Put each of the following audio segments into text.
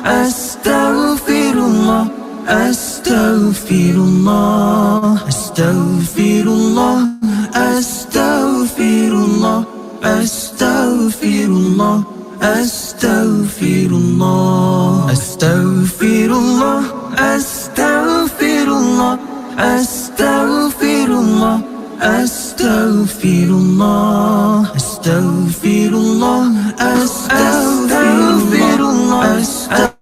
Astaghfirullah, astaghfirullah, astaghfirullah, astaghfirullah, astaghfirullah, astaghfirullah, astaghfirullah, astaghfirullah, astaghfirullah, astaghfirullah, astaghfirullah, astaghfirullah.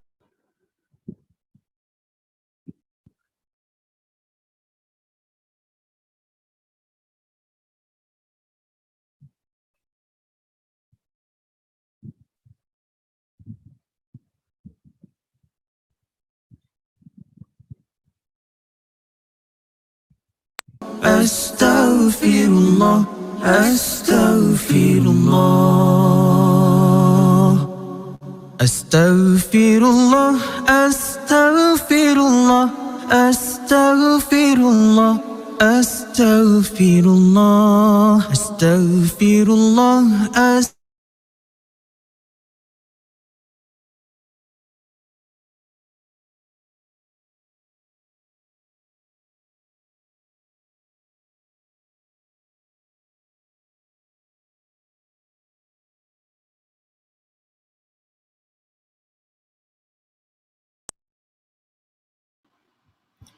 Astaghfirullah, astaghfirullah, astaghfirullah, astaghfirullah, astaghfirullah, astaghfirullah, astaghfirullah.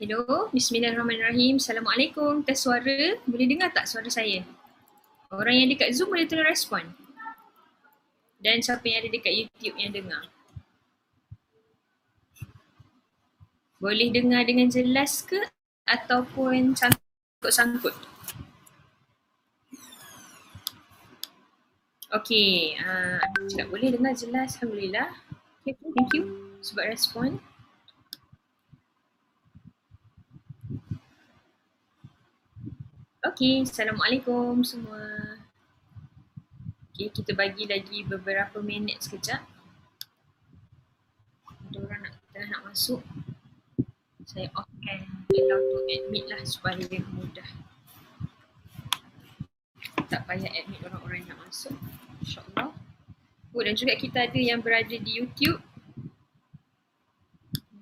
Hello, bismillahirrahmanirrahim. Assalamualaikum. Tes suara, boleh dengar tak suara saya? Orang yang dekat Zoom boleh tolong respon. Dan siapa yang ada dekat YouTube yang dengar. Boleh dengar dengan jelas ke ataupun sangkut-sangkut? Okey, cakap boleh dengar jelas, Alhamdulillah. Okay, thank you sebab respon. Okey, Assalamualaikum semua. Okey, kita bagi lagi beberapa minit sekejap. Ada orang nak masuk. Saya offkan allow to admit lah supaya mudah. Tak payah admit orang-orang yang nak masuk. InsyaAllah. Oh, dan juga kita ada yang berada di YouTube.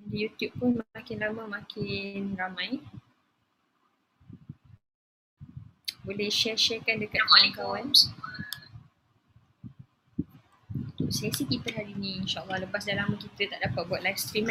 Di YouTube pun makin lama makin ramai. Boleh share-sharekan dekat kawan-kawan. Untuk sesi kita hari ni, insyaAllah lepas dah lama kita tak dapat buat live stream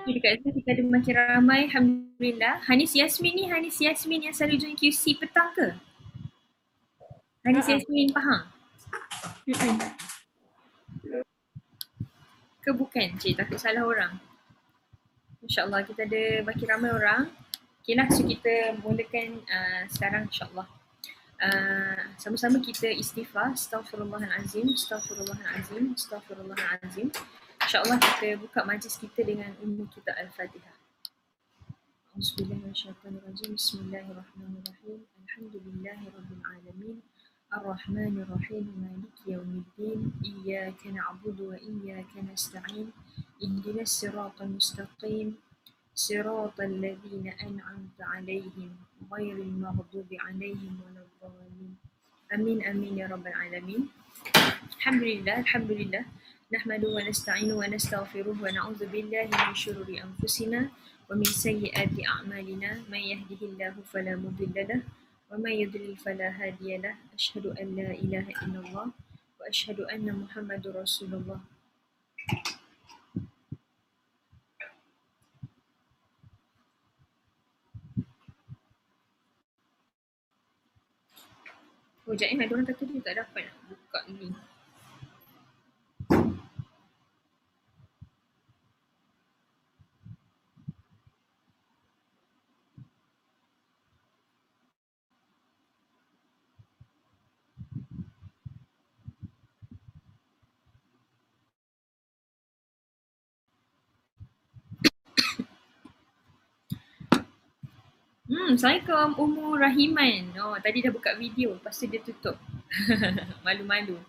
Dekat Zoom kita ada makin ramai, Alhamdulillah. Hanis Yasmin ni Hanis Yasmin yang selalu join QC petang ke? Hanis Yasmin Pahang? Ke bukan? Cik, takut salah orang. InsyaAllah kita ada makin ramai orang. Okay lah, so kita mulakan sekarang insyaAllah. Sama-sama kita istighfar. Astaghfirullahalazim, astaghfirullahalazim, astaghfirullahalazim. InsyaAllah kita buka majlis kita dengan umum kita Al-Fatihah. Bismillahirrahmanirrahim. Bismillahirrahmanirrahim. Alhamdulillahirrabbilalamin. Ar-Rahmanirrahim. Maliki yawmiddin. Iyaka na'budu wa iyaka nasta'in. Ihdinas siratal mustaqim. Siratal ladzina an'amta 'alaihim ghairil maghdubi 'alaihim waladdallin. Amin amin ya rabbal alamin. Alhamdulillah, alhamdulillah. Nahmaduhu wa nasta'inuhu wa nastaghfiruhu wa na'udzu billahi min syururi anfusina wa min sayyiati a'malina. Man yahdihillahu fala mudilla lahu wa man yudlil fala hadiya lahu. Asyhadu an la ilaha illallah wa asyhadu anna Muhammadur Rasulullah. Oh, sekejap ada orang kata dia tak dapat nak buka link. Assalamualaikum Umu Rahiman. Oh, tadi dah buka video, lepas tu dia tutup. Malu-malu.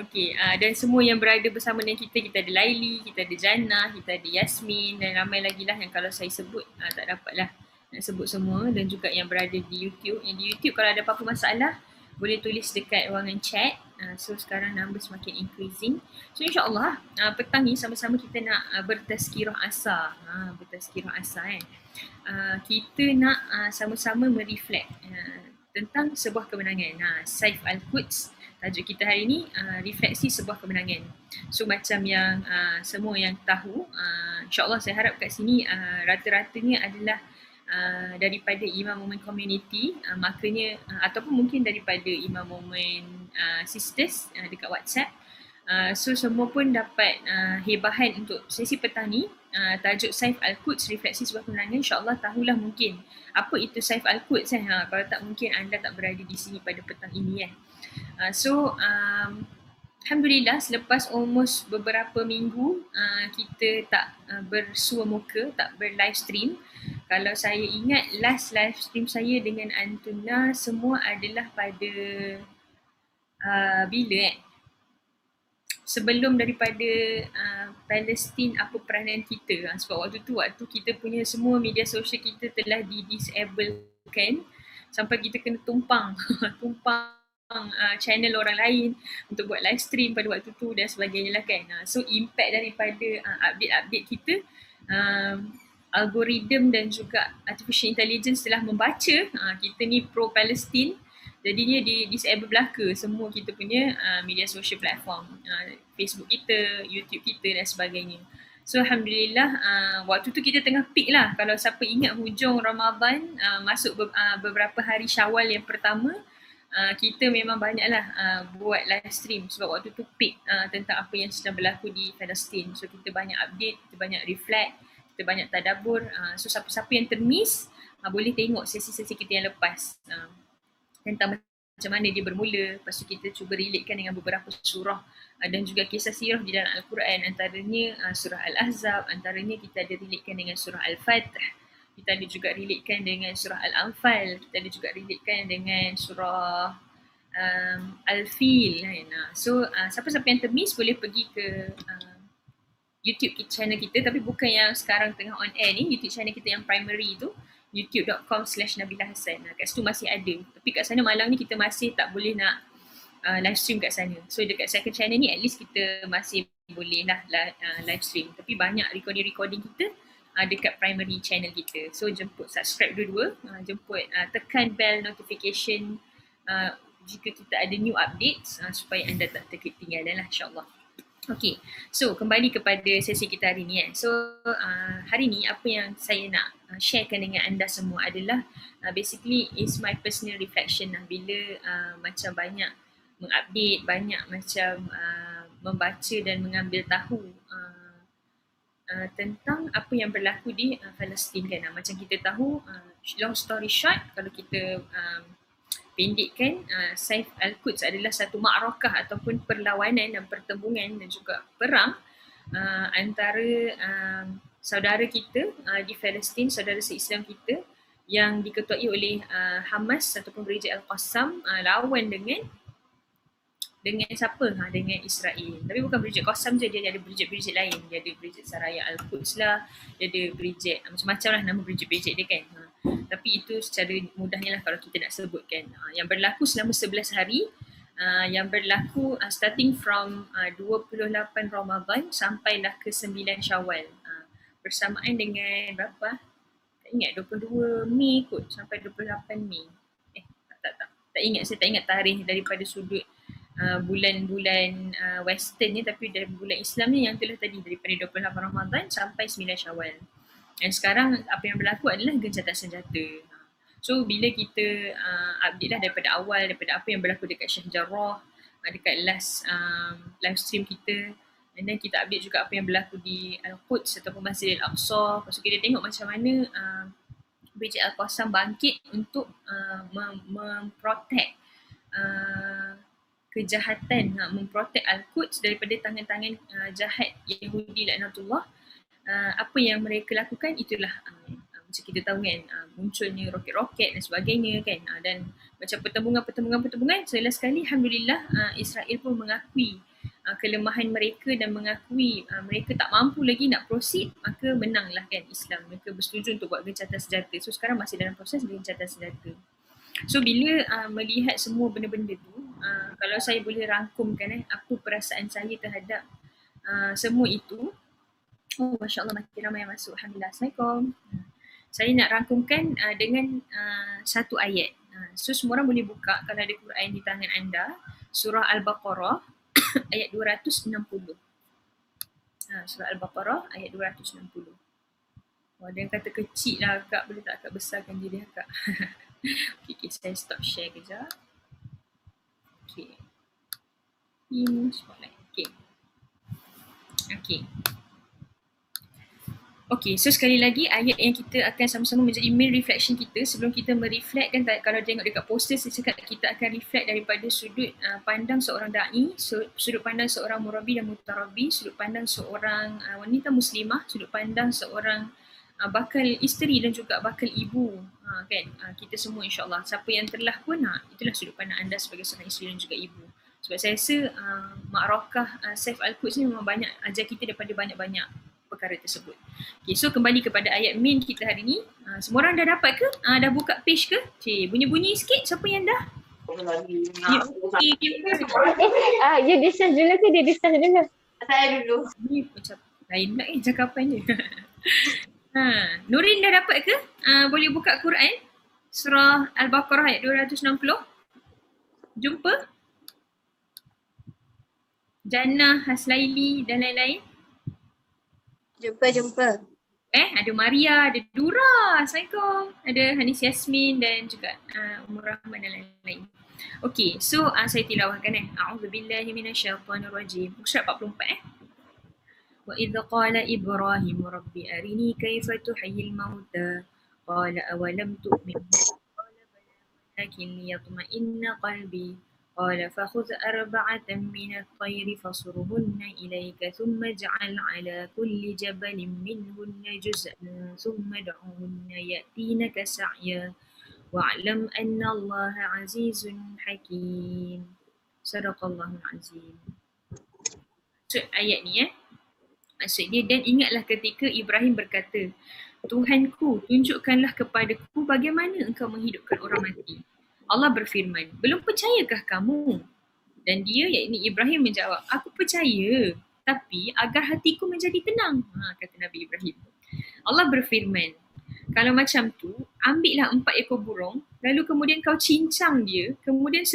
Okey, dan semua yang berada bersama dengan kita, kita ada Laili, kita ada Jannah, kita ada Yasmin dan ramai lagi lah yang kalau saya sebut tak dapat lah nak sebut semua, dan juga yang berada di YouTube. Yang di YouTube kalau ada apa-apa masalah boleh tulis dekat ruangan chat. So sekarang number semakin increasing. So insyaAllah petang ni sama-sama kita nak bertazkirah asar. Bertazkirah asar kita nak sama-sama mereflect tentang sebuah kemenangan. Saif Al-Quds, tajuk kita hari ni, refleksi sebuah kemenangan. So macam yang semua yang tahu, insyaAllah saya harap kat sini rata-ratanya adalah daripada Imam Moment Community, makanya ataupun mungkin daripada Imam Moment Sisters dekat WhatsApp. So semua pun dapat hebahan untuk sesi petang ni. Tajuk Saif Al-Quds, refleksi sebuah kemenangan. InsyaAllah tahulah mungkin apa itu Saif Al-Quds kalau tak mungkin anda tak berada di sini pada petang ini So Alhamdulillah selepas almost beberapa minggu kita tak bersua muka, tak ber-live stream. Kalau saya ingat last live stream saya dengan Antuna semua adalah pada bila sebelum daripada Palestin apa peranan kita, sebab waktu kita punya semua media sosial kita telah di-disablekan sampai kita kena tumpang channel orang lain untuk buat live stream pada waktu tu dan sebagainya lah kan. So impact daripada update-update kita, algoritma dan juga artificial intelligence telah membaca kita ni pro-Palestin. Jadinya di disable belaka semua kita punya media social platform, Facebook kita, YouTube kita dan sebagainya. So Alhamdulillah waktu tu kita tengah peak lah. Kalau siapa ingat hujung Ramadan, masuk beberapa hari Syawal yang pertama, kita memang banyaklah buat live stream sebab waktu tu peak tentang apa yang sedang berlaku di Palestin. So kita banyak update, kita banyak reflect, kita banyak tadabbur. So siapa-siapa yang termiss boleh tengok sesi-sesi kita yang lepas tentang macam mana dia bermula. Lepas tu kita cuba relatekan dengan beberapa surah dan juga kisah sirah di dalam Al-Quran. Antaranya surah Al-Ahzab, antaranya kita ada relatekan dengan surah Al-Fath, kita ada juga relatekan dengan surah Al-Anfal, kita ada juga relatekan dengan surah Al-Fil. So siapa-siapa yang termiss boleh pergi ke YouTube channel kita, tapi bukan yang sekarang tengah on air ni. YouTube channel kita yang primary tu, youtube.com/Nabila Hassan. Kat situ masih ada. Tapi kat sana malam ni kita masih tak boleh nak live stream kat sana. So dekat second channel ni at least kita masih boleh lah live stream. Tapi banyak recording kita dekat primary channel kita. So jemput subscribe dua-dua, jemput tekan bell notification jika kita ada new updates supaya anda tak terketinggalan lah insyaAllah. Okay, so kembali kepada sesi kita hari ni So hari ni apa yang saya nak sharekan dengan anda semua adalah basically is my personal reflection lah. Bila macam banyak mengupdate, banyak macam membaca dan mengambil tahu tentang apa yang berlaku di Palestin kan. Macam kita tahu, long story short, kalau kita pendekkan, Saif Al-Quds adalah satu ma'rakah ataupun perlawanan dan pertembungan dan juga perang antara saudara kita di Palestin, saudara se-Islam kita yang diketuai oleh Hamas ataupun Brigade Al-Qassam lawan dengan siapa? Dengan Israel. Tapi bukan Brigade Qassam je, dia ada Brigade lain. Dia ada Brigade Saraya Al-Quds lah, dia ada Brigade macam-macam lah nama Brigade dia kan. Tapi itu secara mudahnya lah kalau kita nak sebutkan. Yang berlaku selama 11 hari, yang berlaku starting from 28 Ramadan sampailah ke 9 Syawal. Bersamaan dengan berapa? Tak ingat, 22 Mei kot sampai 28 Mei. Tak ingat, saya tak ingat tarikh daripada sudut bulan-bulan western ni, tapi dari bulan Islam ni yang telah tadi daripada 28 Ramadan sampai 9 Syawal. Dan sekarang apa yang berlaku adalah gencatan senjata. So bila kita update lah daripada awal, daripada apa yang berlaku dekat Sheikh Jarrah, dekat last live stream kita, dan then kita update juga apa yang berlaku di Al-Quds ataupun Masjid Al-Aqsa. Lepas tu kita tengok macam mana Brigade Al-Qassam bangkit untuk memprotect kejahatan, memprotect Al-Quds daripada tangan-tangan jahat Yahudi laknatullah. Apa yang mereka lakukan itulah Macam kita tahu kan, munculnya roket-roket dan sebagainya kan. Dan macam pertembungan jelas sekali Alhamdulillah Israel pun mengakui kelemahan mereka dan mengakui mereka tak mampu lagi nak proceed, maka menanglah kan Islam. Mereka bersetuju untuk buat gencatan senjata. So sekarang masih dalam proses gencatan senjata. So bila melihat semua benda-benda tu, kalau saya boleh rangkumkan apa perasaan saya terhadap semua itu. Oh, Masya Allah, makin ramai yang masuk. Alhamdulillah. Assalamualaikum. Saya nak rangkumkan dengan satu ayat. So semua orang boleh buka kalau ada Quran di tangan anda. Surah Al-Baqarah ayat 260. Surah Al-Baqarah ayat 260. Ada yang kata kecil lah akak, boleh tak akak besarkan diri akak? Okay, saya stop share kejap. Okay. In spotlight. Okay, so sekali lagi ayat yang kita akan sama-sama menjadi main reflection kita sebelum kita mereflect kan. Kalau tengok dekat poster saya cakap kita akan reflect daripada sudut pandang seorang da'i, sudut pandang seorang murabi dan mutarabi, sudut pandang seorang wanita muslimah, sudut pandang seorang bakal isteri dan juga bakal ibu kan. Kita semua insyaAllah, siapa yang telah pun itulah sudut pandang anda sebagai seorang isteri dan juga ibu. Sebab saya rasa Ma'rakah Saif Al-Quds ni memang banyak ajar kita daripada banyak-banyak perkara tersebut. Okay, so kembali kepada ayat main kita hari ni. Semua orang dah dapat ke? Dah buka page ke? Bunyi-bunyi sikit. Siapa yang dah? You distance dulu ke dia distance dulu? Saya dulu. Ni macam lain pula cakapan je. Nurin dah dapat ke? Boleh buka Quran? Surah Al-Baqarah ayat 260. Jumpa? Jannah, Haslaili dan lain-lain. Jumpa. Ada Maria, ada Dura, Assalamualaikum. Ada Hanis Yasmin dan juga Umur Rahman dan lain-lain. Okay, so saya tilawahkan A'udzubillahi minasyaitonirrajim. Surat 44 Wa idza qala Ibrahim rabbi arini kaifa tuhyil mauta qala awalam tu'min qala bala walakin liyatma'inna qalbi قال فخذ 4 من الطير فصرهن إليك ثم اجعل على كل جبل منهن جزءا ثم ادعهن يأتينك سعيا واعلم أن الله عزيز حكيم صدق الله العظيم. Maksud ayat ni maksud dia, dan ingatlah ketika Ibrahim berkata, Tuhanku, tunjukkanlah kepadaku bagaimana engkau menghidupkan orang mati. Allah berfirman, belum percayakah kamu? Dan dia, iaitu Ibrahim menjawab, aku percaya, tapi agar hatiku menjadi tenang. Kata Nabi Ibrahim. Allah berfirman, kalau macam tu, ambillah 4 ekor burung, lalu kemudian kau cincang dia, kemudian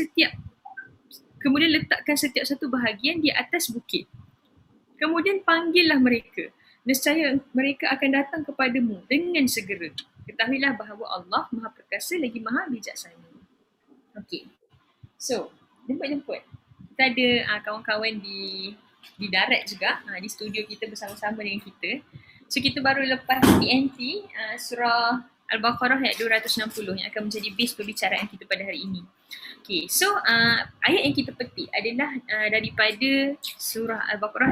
letakkan setiap satu bahagian di atas bukit. Kemudian panggillah mereka. Nescaya mereka akan datang kepadamu dengan segera. Ketahuilah bahawa Allah Maha Perkasa lagi Maha Bijaksana. Okay, so jemput. Kita ada kawan-kawan di darat juga, di studio kita bersama-sama dengan kita. So kita baru lepas TNT surah Al-Baqarah ayat 260 yang akan menjadi base perbicaraan kita pada hari ini. Okay, so ayat yang kita petik adalah daripada surah Al-Baqarah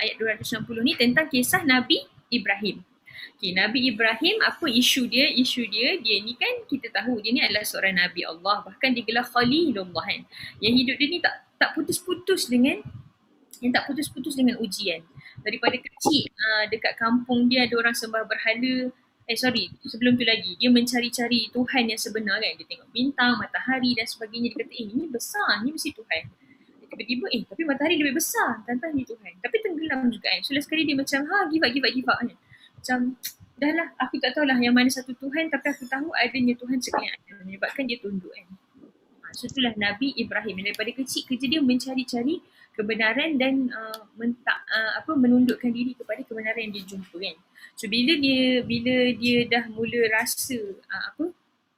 ayat 260 ni tentang kisah Nabi Ibrahim. Okay, Nabi Ibrahim, apa isu dia? Isu dia ni kan kita tahu dia ni adalah seorang Nabi Allah. Bahkan digelar Khalilullah kan. Yang hidup dia ni tak putus-putus dengan ujian. Daripada kecil dekat kampung dia ada orang sembah berhala. Sebelum tu lagi dia mencari-cari Tuhan yang sebenar kan. Dia tengok bintang, matahari dan sebagainya. Dia kata ini besar, ini mesti Tuhan. Tiba-tiba tapi matahari lebih besar, tantang ni Tuhan. Tapi tenggelam juga kan. So last sekali dia macam give up kan. Macam dah lah, aku tak tahulah yang mana satu Tuhan, tapi aku tahu adanya Tuhan sekalian ada, menyebabkan dia tunduk kan. So itulah Nabi Ibrahim. Daripada kecil kerja dia mencari-cari kebenaran dan menundukkan diri kepada kebenaran yang dia jumpa kan. So bila dia dah mula rasa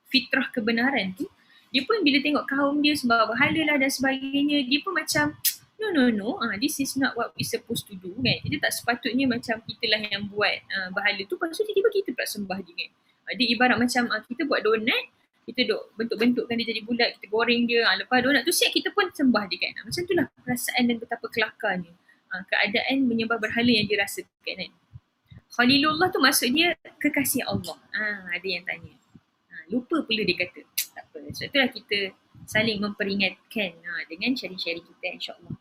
fitrah kebenaran tu, dia pun bila tengok kaum dia sembah berhala lah dan sebagainya, dia pun macam no, this is not what we supposed to do kan. Dia tak sepatutnya macam kita lah yang buat berhala tu, lepas tu tiba-tiba kita pula sembah dia kan. Dia ibarat macam kita buat donat, kita bentuk-bentukkan dia jadi bulat, kita goreng dia, lepas donat tu siap kita pun sembah dia kan. Macam tu lah perasaan dan betapa kelakarnya keadaan menyembah berhala yang dia rasakan kan. Khalilullah tu maksud dia kekasih Allah. Ada yang tanya. Lupa pula dia kata. Tak apa. Sebab itulah kita saling memperingatkan dengan sharing-sharing kita insyaAllah.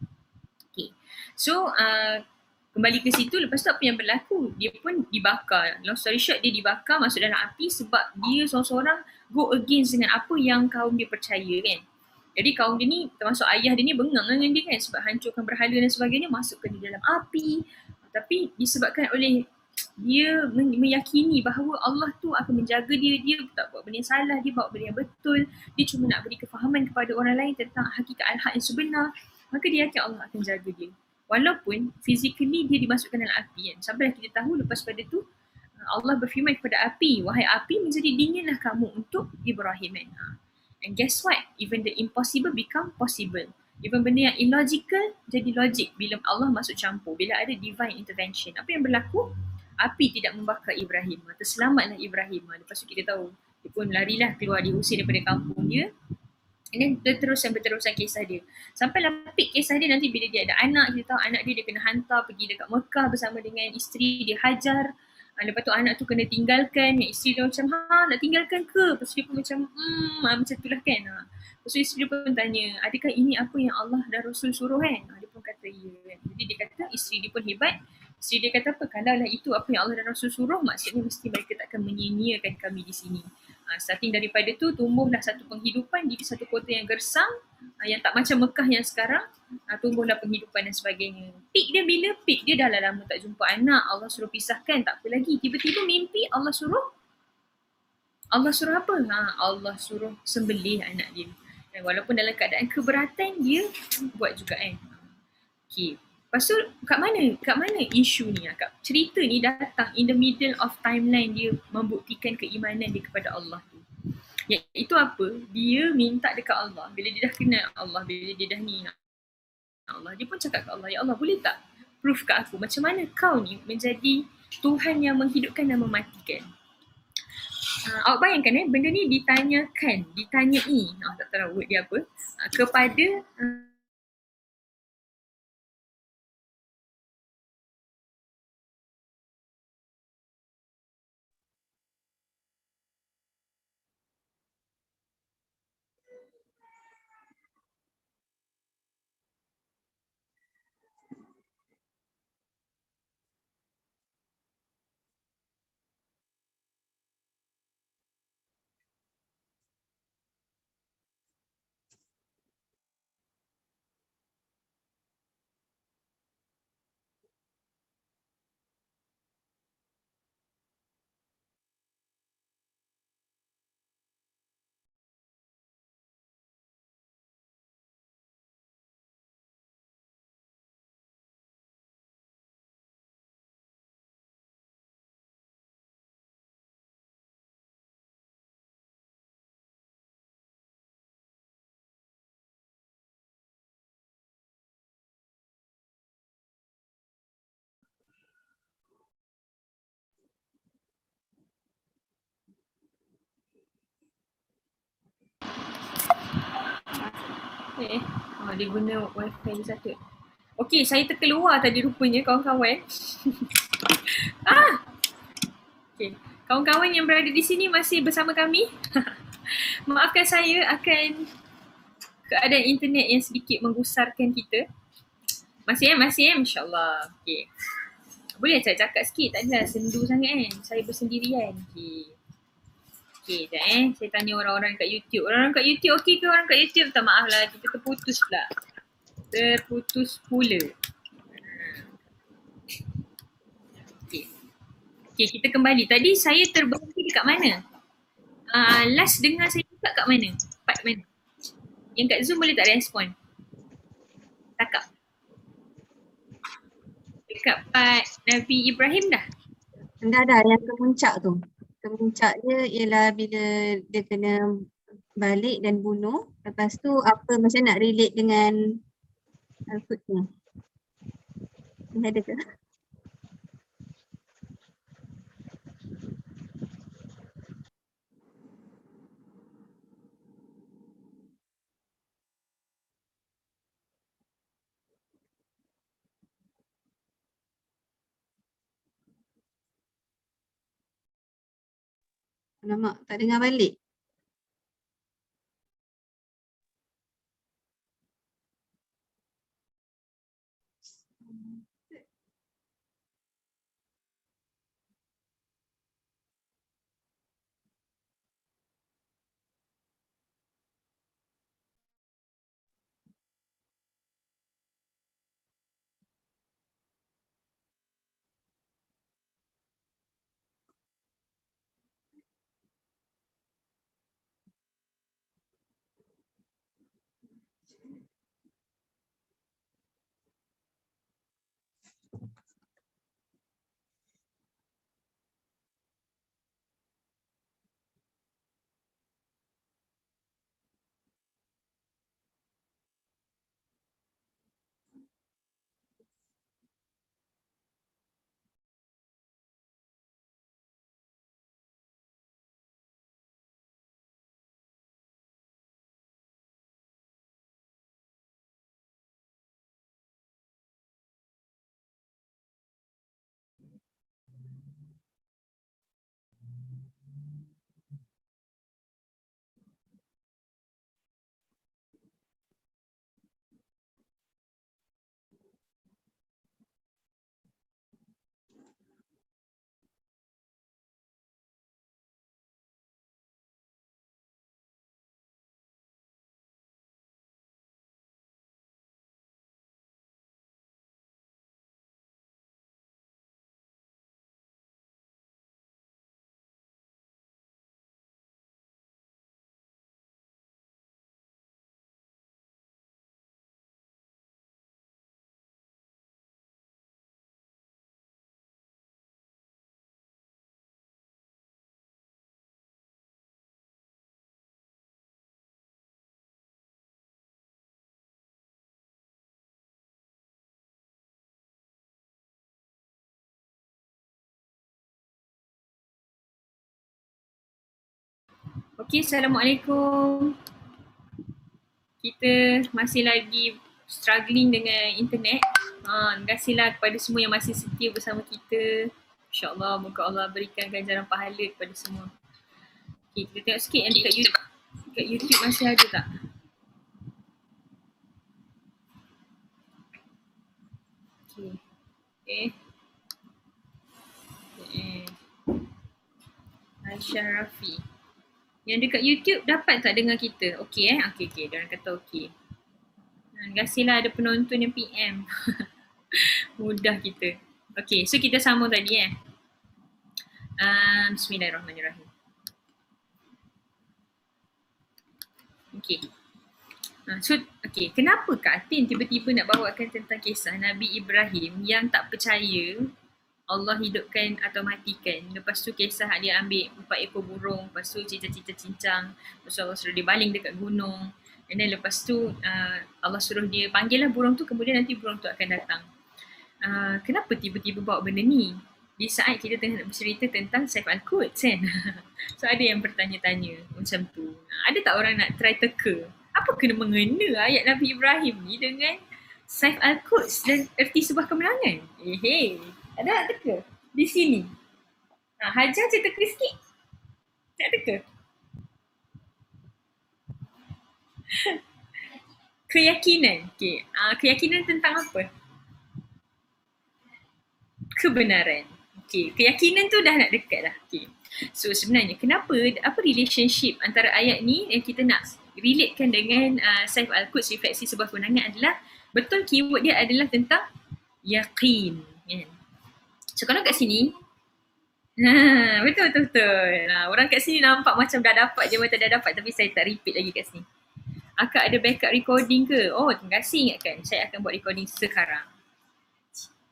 Okay. So, kembali ke situ, lepas tu apa yang berlaku? Dia pun dibakar. Long story short, dia dibakar masuk dalam api sebab dia seorang-seorang go against dengan apa yang kaum dia percaya kan. Jadi kaum dia ni, termasuk ayah dia ni bengang dengan dia kan sebab hancurkan berhala dan sebagainya, masukkan di dalam api. Tapi disebabkan oleh dia meyakini bahawa Allah tu akan menjaga dia, dia tak buat benda yang salah, dia buat benda yang betul, dia cuma nak beri kefahaman kepada orang lain tentang hakikat al-haq yang sebenar, maka dia yakin Allah akan jaga dia. Walaupun physically dia dimasukkan dalam api kan. Sampailah kita tahu lepas pada tu Allah berfirman kepada api, wahai api menjadi dinginlah kamu untuk Ibrahim kan. And guess what? Even the impossible become possible. Even benda yang illogical jadi logik bila Allah masuk campur, bila ada divine intervention. Apa yang berlaku? Api tidak membakar Ibrahim. Terselamatlah Ibrahim. Lepas tu kita tahu dia pun larilah keluar, diusir daripada kampung dia. And then berterusan kisah dia. Sampailah peak kisah dia nanti bila dia ada anak, kita tahu anak dia kena hantar pergi dekat Mekah bersama dengan isteri dia Hajar. Lepas tu anak tu kena tinggalkan, yang isteri dia macam nak tinggalkan ke? Lepas tu dia pun macam macam tu lah kan. Lepas tu isteri dia pun tanya, adakah ini apa yang Allah dan Rasul suruh kan? Dia pun kata ya kan. Jadi dia kata isteri dia pun hebat. Isteri dia kata apa? Kalau lah itu apa yang Allah dan Rasul suruh, maksudnya mesti mereka takkan menyia-nyiakan kami di sini. Starting daripada tu tumbuhlah satu penghidupan di satu kota yang gersang, yang tak macam Mekah yang sekarang. Tumbuhlah penghidupan dan sebagainya. Peak dia bila? Peak dia dah lama tak jumpa anak, Allah suruh pisahkan, tak apa lagi. Tiba-tiba mimpi Allah suruh apa? Allah suruh sembelih anak dia. Dan walaupun dalam keadaan keberatan, dia buat juga kan. Okay. Lepas tu kat mana isu ni? Cerita ni datang in the middle of timeline dia membuktikan keimanan dia kepada Allah tu. Iaitu apa? Dia minta dekat Allah. Bila dia dah kenal Allah, bila dia dah ni Allah, dia pun cakap ke Allah, ya Allah boleh tak proof kat aku macam mana kau ni menjadi Tuhan yang menghidupkan dan mematikan. Awak bayangkan benda ni ditanyai, tak tahu word dia apa, kepada dia guna wifi dia satu. Okey, saya terkeluar tadi rupanya kawan-kawan. Okay. Kawan-kawan yang berada di sini masih bersama kami. Maafkan saya akan keadaan internet yang sedikit menggusarkan kita. Masih insyaAllah. Okay. Boleh saya cakap sikit? Tak adalah sendu sangat kan. Saya bersendirian. Okay, sekejap saya tanya orang-orang kat YouTube. Orang-orang kat YouTube okey ke orang kat YouTube? Tak, maaf lah, kita terputus pula. Terputus pula. Okay, kita kembali. Tadi saya terberhenti dekat mana? Last dengar saya cakap kat mana? Part mana? Yang kat Zoom boleh tak respon? Cakap. Dekat part Nabi Ibrahim dah? Dah, yang kemuncak tu. Kemuncak dia ialah bila dia kena balik dan bunuh. Lepas tu apa macam nak relate dengan food ni. Ini ada ke? Alamak, tak dengar balik. Okey, Assalamualaikum. Kita masih lagi struggling dengan internet. Terima kasihlah kepada semua yang masih setia bersama kita. InsyaAllah, moga Allah berikan ganjaran pahala kepada semua. Okey, kita tengok sikit yang dekat YouTube. Dekat YouTube masih ada tak? Okey. Okay. Aisyah Rafi. Yang dekat YouTube dapat tak dengar kita? Okey Okey. Diorang kata okey. Terima kasihlah ada penonton yang PM. Mudah kita. Okey, so kita sambung tadi Bismillahirrahmanirrahim. Okey. Kenapa Kak Atin tiba-tiba nak bawakan tentang kisah Nabi Ibrahim yang tak percaya Allah hidupkan atau matikan. Lepas tu kisah dia ambil 4 ekor burung, lepas tu cincang. Lepas tu Allah suruh dia baling dekat gunung. And then lepas tu Allah suruh dia panggil lah burung tu, kemudian nanti burung tu akan datang. Kenapa tiba-tiba bawa benda ni? Di saat kita tengah nak bercerita tentang Saif Al-Quds kan? So ada yang bertanya-tanya macam tu. Ada tak orang nak try teka? Apa kena mengena ayat Nabi Ibrahim ni dengan Saif Al-Quds dan erti sebuah kemenangan? Ada nak teka? Di sini. Hajar je teka sikit. Nak teka? Keyakinan. Okay. Keyakinan tentang apa? Kebenaran. Okay. Keyakinan tu dah nak dekat dah. Okay. So sebenarnya kenapa, apa relationship antara ayat ni yang kita nak relatekan dengan Saif Al-Quds refleksi sebuah kemenangan adalah betul keyword dia adalah tentang yakin. So kalau kat sini, betul. Orang kat sini nampak macam dah dapat je, macam dah dapat, tapi saya tak repeat lagi kat sini. Akak ada backup recording ke? Oh, terima kasih ingatkan. Saya akan buat recording sekarang.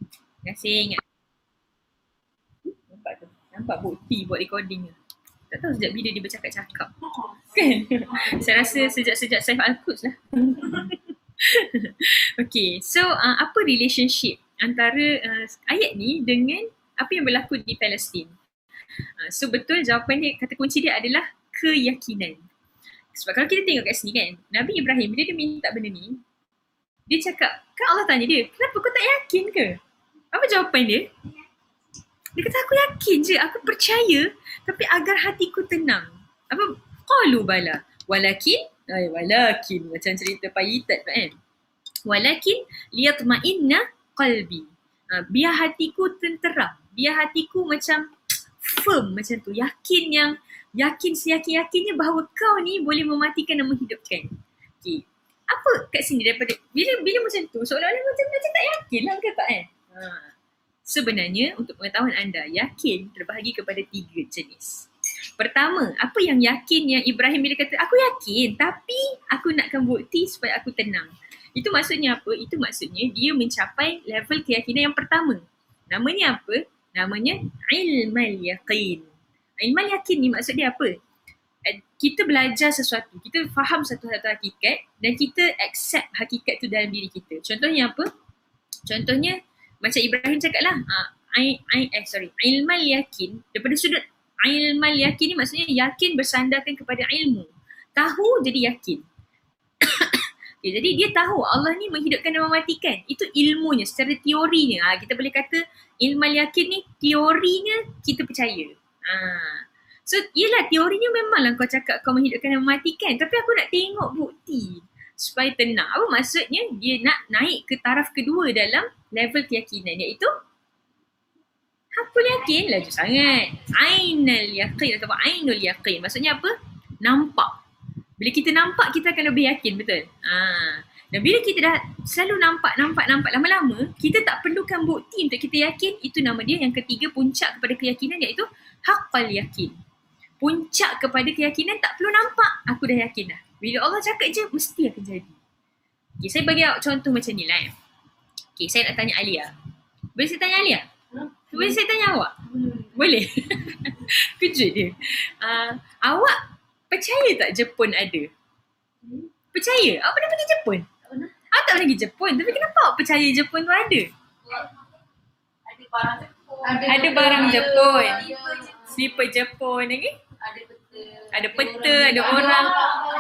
Terima kasih ingat. Nampak bukti buat recording ke? Tak tahu sejak bila dia bercakap-cakap. Kan? Saya rasa sejak Saif Al-Quds lah. Okay, so apa relationship antara ayat ni dengan apa yang berlaku di Palestin? So betul jawapan dia, kata kunci dia adalah keyakinan. Sebab kalau kita tengok kat sini kan, Nabi Ibrahim bila dia minta benda ni, dia cakap, kan Allah tanya dia, kenapa kau tak yakin ke? Apa jawapan dia? Dia kata aku yakin je, aku percaya, tapi agar hatiku tenang. Apa? Qalu bala. Walakin macam cerita Payitat kan. Walakin liyatma'inna qalbi. Biar hatiku tenteram. Biar hatiku macam firm macam tu. Yakin seyakin-yakinnya bahawa kau ni boleh mematikan dan menghidupkan. Okay. Apa kat sini daripada bila macam tu seolah-olah macam tak yakin lah kata kan. Sebenarnya untuk pengetahuan anda, yakin terbahagi kepada 3 jenis. Pertama, apa yang yakin yang Ibrahim bila kata aku yakin tapi aku nakkan bukti supaya aku tenang. Itu maksudnya apa? Itu maksudnya dia mencapai level keyakinan yang pertama. Namanya apa? Namanya ilmal yaqin. Ilmal yakin ni maksud dia apa? Kita belajar sesuatu, kita faham satu hakikat dan kita accept hakikat tu dalam diri kita. Contohnya apa? Contohnya macam Ibrahim cakap lah, ilmal yakin, daripada sudut ilmal yakin ni maksudnya yakin bersandarkan kepada ilmu. Tahu jadi yakin. Okay, jadi dia tahu Allah ni menghidupkan dan mematikan. Itu ilmunya, secara teorinya. Kita boleh kata ilmal yakin ni teorinya kita percaya. So, yelah teorinya memanglah kau cakap kau menghidupkan dan mematikan. Tapi aku nak tengok bukti supaya tenang. Apa maksudnya? Dia nak naik ke taraf kedua dalam level keyakinan, iaitu hakul yakin. Laju sangat. Ainal yakin atau ainul yakin. Maksudnya apa? Nampak. Bila kita nampak, kita akan lebih yakin, betul? Dan bila kita dah selalu nampak lama-lama, kita tak perlukan bukti untuk kita yakin. Itu nama dia yang ketiga, puncak kepada keyakinan, iaitu haqqal yakin. Puncak kepada keyakinan tak perlu nampak, aku dah yakin dah. Bila Allah cakap je, mesti akan jadi. Okay, saya bagi contoh macam ni lah. Okay, saya nak tanya Alia. Boleh saya tanya Alia? Boleh saya tanya awak? Boleh? Kejut dia. Awak percaya tak Jepun ada? Percaya? Awak pernah pergi Jepun? Awak tak pernah pergi Jepun. Tapi kenapa awak percaya Jepun tu ada? Ada barang Jepun. Slipper Jepun lagi? Ada peta, ada orang.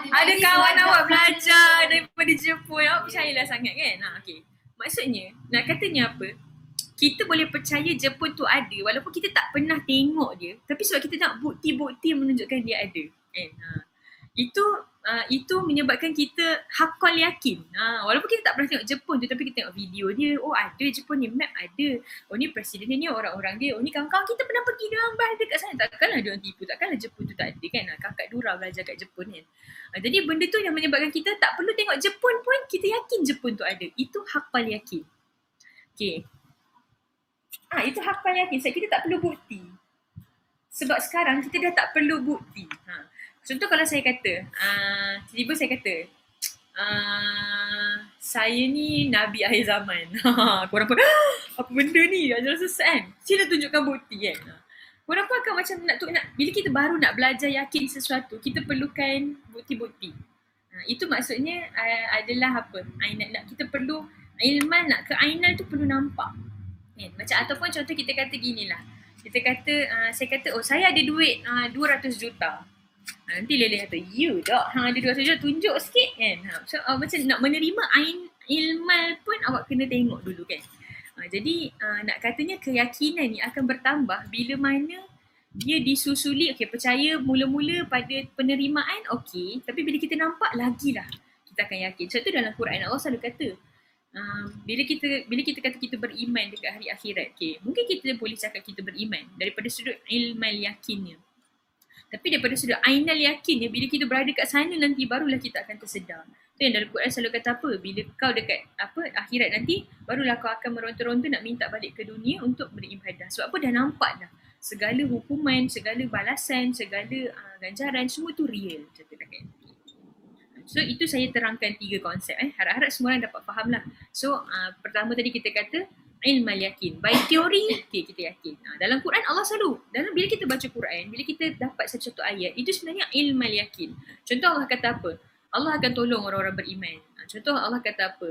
Ada kawan awak belajar daripada Jepun. Awak percayalah sangat kan? Okay. Maksudnya, nak katanya apa? Kita boleh percaya Jepun tu ada walaupun kita tak pernah tengok dia. Tapi sebab kita nak bukti-bukti yang menunjukkan dia ada. Itu menyebabkan kita hakal yakin. Walaupun kita tak pernah tengok Jepun tu, tapi kita tengok video dia. Oh ada Jepun ni, map ada. Oh ni presiden dia, ni orang-orang dia. Oh ni kawan-kawan kita pernah pergi dalam bahar dekat sana. Takkanlah dia orang tipu, takkanlah Jepun tu tak ada kan. Kakak Dura belajar kat Jepun kan. Jadi benda tu yang menyebabkan kita tak perlu tengok Jepun pun, kita yakin Jepun tu ada. Itu hakal yakin. Okay. Itu hakal yakin. Sebab kita tak perlu bukti. Sebab sekarang kita dah tak perlu bukti. Contoh kalau saya kata, tiba-tiba saya kata, saya ni Nabi akhir zaman. Korang pun, apa benda ni? Ajar sesat kan? Sila tunjukkan bukti kan? Korang pun akan macam bila kita baru nak belajar yakin sesuatu, kita perlukan bukti-bukti. Itu maksudnya adalah apa? Kita perlu, ilman nak ke ainal tu perlu nampak. Macam ataupun contoh kita kata gini lah. Kita kata, saya kata, oh saya ada duit 200 juta. Nanti Lele kata, you tak, ada 200 juta, tunjuk sikit kan. So, macam nak menerima ilmal pun awak kena tengok dulu kan. Jadi nak katanya keyakinan ni akan bertambah bila mana dia disusuli, okay, percaya mula-mula pada penerimaan, okay. Tapi bila kita nampak, lagilah kita akan yakin. Sebab tu dalam Quran Allah selalu kata, bila kita kata kita beriman dekat hari akhirat, okay, mungkin kita boleh cakap kita beriman daripada sudut ilmal yakinnya. Tapi daripada sudut ainal yakinnya, bila kita berada kat sana nanti barulah kita akan tersedar. Tu yang dalam Quran selalu kata apa? Bila kau dekat akhirat nanti, barulah kau akan meronta-ronta nak minta balik ke dunia untuk beribadah. Sebab apa? Dah nampak dah. Segala hukuman, segala balasan, segala ganjaran, semua tu real. So itu saya terangkan 3 konsep. Harap-harap semua orang dapat faham lah. So pertama tadi kita kata ilmal yakin. By teori, okay, kita yakin. Dalam Quran Allah selalu, bila kita baca Quran, bila kita dapat satu ayat, itu sebenarnya ilmal yakin. Contoh Allah kata apa? Allah akan tolong orang-orang beriman. Contoh Allah kata apa?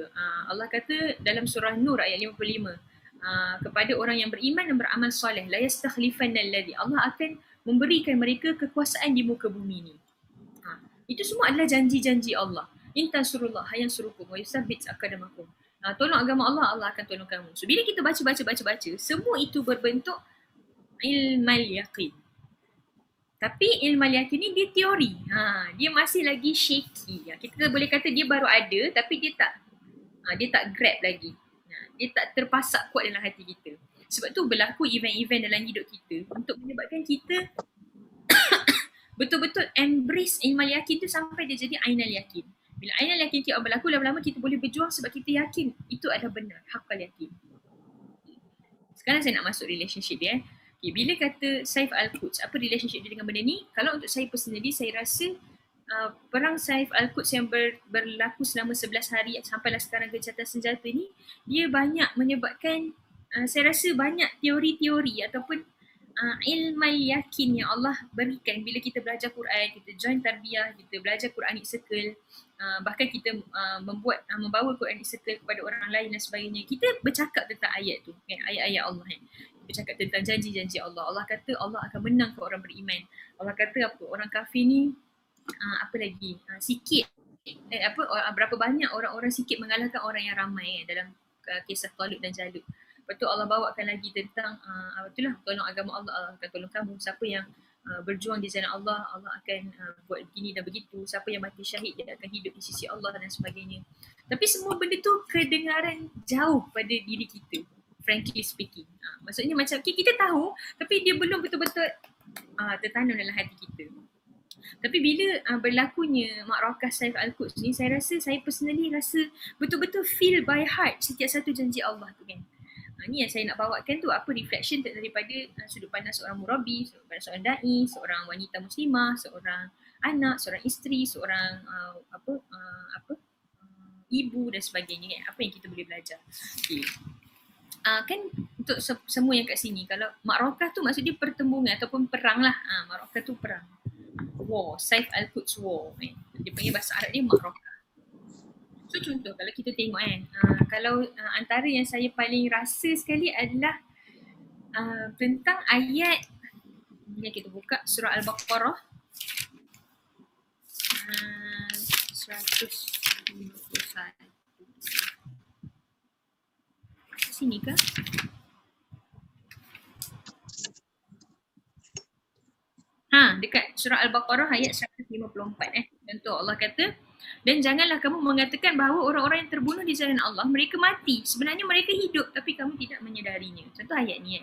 Allah kata dalam surah Nur ayat 55, kepada orang yang beriman dan beramal soleh, la yastakhlifannal ladzi, Allah akan memberikan mereka kekuasaan di muka bumi ni. Itu semua adalah janji-janji Allah. In tansurullah yansurukum wa yusabbit aqdamakum. Tolong agama Allah, Allah akan tolong kamu. So bila kita baca, semua itu berbentuk ilmal yaqin. Tapi ilmal yakin ni dia teori. Dia masih lagi shaky. Kita boleh kata dia baru ada tapi dia tak grab lagi. Dia tak terpasak kuat dalam hati kita. Sebab tu berlaku event-event dalam hidup kita untuk menyebabkan kita betul-betul embrace ilmal yakin tu sampai dia jadi ainal yakin. Bila ainal yakin kita berlaku, lama-lama kita boleh berjuang sebab kita yakin itu adalah benar, haqqal yakin. Sekarang saya nak masuk relationship dia. Okay, bila kata Saif Al-Quds, apa relationship dia dengan benda ni? Kalau untuk saya personally, saya rasa perang Saif Al-Quds yang berlaku selama 11 hari sampailah sekarang gencatan senjata ni, dia banyak menyebabkan, saya rasa banyak teori-teori ataupun ilmu yakin yang Allah berikan bila kita belajar Quran, kita join tarbiyah, kita belajar Quranic Circle, bahkan kita membawa Quranic Circle kepada orang lain dan sebagainya. Kita bercakap tentang ayat tu, kan? Ayat-ayat Allah kan. Bercakap tentang janji-janji Allah. Allah kata Allah akan menang ke orang beriman. Allah kata apa? Orang kafir ni apa lagi? Sikit. Berapa banyak orang-orang sikit mengalahkan orang yang ramai dalam kisah Talut dan Jalut. Lepas tu Allah bawakan lagi tentang itulah tolong agama Allah, Allah akan tolong kamu. Siapa yang berjuang di jalan Allah, Allah akan buat begini dan begitu. Siapa yang mati syahid, dia akan hidup di sisi Allah dan sebagainya. Tapi semua benda tu kedengaran jauh pada diri kita. Frankly speaking. Maksudnya macam kita tahu tapi dia belum betul-betul tertanam dalam hati kita. Tapi bila berlakunya Ma'rakah Saif Al-Quds ni, saya personally rasa betul-betul feel by heart setiap satu janji Allah tu kan. Ni yang saya nak bawakan tu, apa reflection daripada sudut pandang seorang murabi, sudut pandang seorang da'i, seorang wanita muslimah, seorang anak, seorang isteri, seorang ibu dan sebagainya kan. Apa yang kita boleh belajar. Okay. Kan untuk semua yang kat sini, kalau Ma'rakah tu maksud dia pertembungan ataupun perang lah. Ma'rakah tu perang. War, Saif Al-Quds War. Dia panggil bahasa Arab dia Ma'rakah. So contoh kalau kita tengok kalau antara yang saya paling rasa sekali adalah tentang ayat yang kita buka surah Al-Baqarah 151. Sini ke? Dekat surah Al-Baqarah ayat 154 Contoh Allah kata, dan janganlah kamu mengatakan bahawa orang-orang yang terbunuh di jalan Allah mereka mati. Sebenarnya mereka hidup tapi kamu tidak menyedarinya. Contoh ayat ni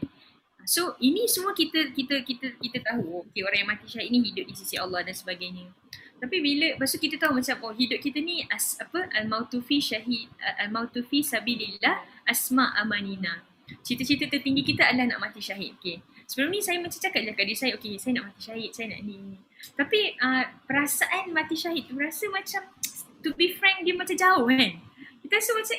So ini semua kita tahu, okay, orang yang mati syahid ni hidup di sisi Allah dan sebagainya. Tapi bila lepas tu kita tahu macam hidup kita ni al-mautu fi syahid, al-mautu fi sabilillah asma amanina. Cita-cita tertinggi kita adalah nak mati syahid. Okay. Sebelum ni saya macam cakap je kat diri saya, okay, saya nak mati syahid, saya nak ni. Tapi perasaan mati syahid tu rasa macam, to be frank, dia macam jauh kan. Kita rasa macam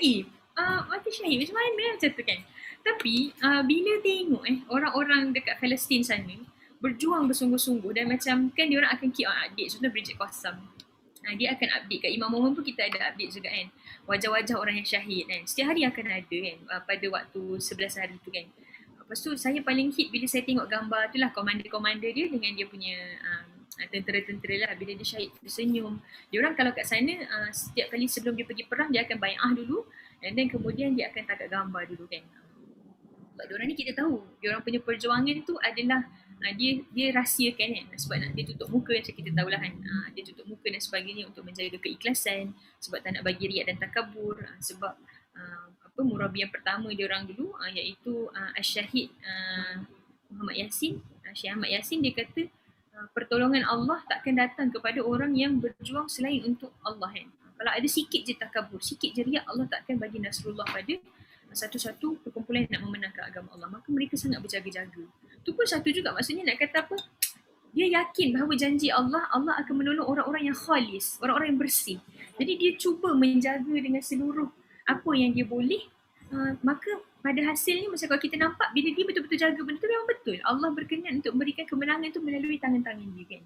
mati syahid macam mana macam tu kan. Tapi bila tengok orang-orang dekat Palestin sana berjuang bersungguh-sungguh dan macam kan dia orang akan keep on update. Contoh Bridget Qassam, dia akan update kat Imam Moment pun kita ada update juga kan. Wajah-wajah orang yang syahid kan. Setiap hari akan ada kan pada waktu 11 hari tu kan. Lepas tu saya paling hit bila saya tengok gambar tu lah komander-komander dia dengan dia punya tentera-tentera lah. Bila dia syahid dia senyum. Dia orang kalau kat sana setiap kali sebelum dia pergi perang dia akan bai'ah dulu and then kemudian dia akan tangkap gambar dulu kan. Sebab dia orang ni kita tahu dia orang punya perjuangan tu adalah dia rahsiakan kan sebab nak dia tutup muka macam kita tahulah kan. Dia tutup muka dan sebagainya untuk menjaga keikhlasan sebab tak nak bagi riak dan takabur sebab murabi yang pertama dia orang dulu iaitu Asy-Syahid Muhammad Yasin. Syekh Ahmad Yasin dia kata pertolongan Allah takkan datang kepada orang yang berjuang selain untuk Allah kan. Kalau ada sikit je takabur, sikit je riak, Allah takkan bagi Nasrullah pada satu-satu perkumpulan yang nak memenangkan agama Allah. Maka mereka sangat berjaga-jaga. Itu pun satu juga maksudnya nak kata apa? Dia yakin bahawa janji Allah akan menolong orang-orang yang khalis, orang-orang yang bersih. Jadi dia cuba menjaga dengan seluruh apa yang dia boleh. Maka pada hasilnya macam kalau kita nampak bila dia betul-betul jaga benda tu memang betul. Allah berkenan untuk memberikan kemenangan tu melalui tangan-tangan dia kan.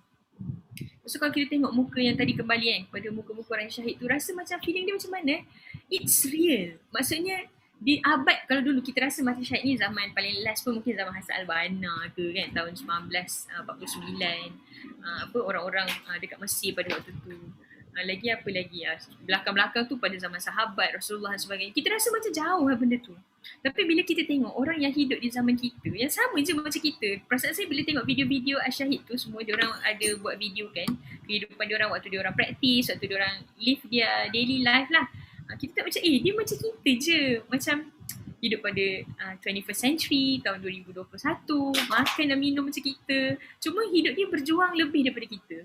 So kalau kita tengok muka yang tadi kembali kan pada muka-muka orang syahid tu, rasa macam feeling dia macam mana? It's real. Maksudnya di abad kalau dulu kita rasa mati syahid ni zaman paling last pun mungkin zaman Hassan Al-Banna ke kan tahun 1949 orang-orang dekat Mesir pada waktu tu. Lagi belakang-belakang tu pada zaman sahabat Rasulullah dan sebagainya. Kita rasa macam jauh lah benda tu. Tapi bila kita tengok orang yang hidup di zaman kita, yang sama je macam kita. Perasaan saya bila tengok video-video Asyahid tu, semua diorang ada buat video kan, kehidupan diorang waktu diorang praktis, waktu diorang live dia daily life lah. Kita tak macam, dia macam kita je. Macam hidup pada 21st century, tahun 2021, makan dan minum macam kita. Cuma hidup dia berjuang lebih daripada kita.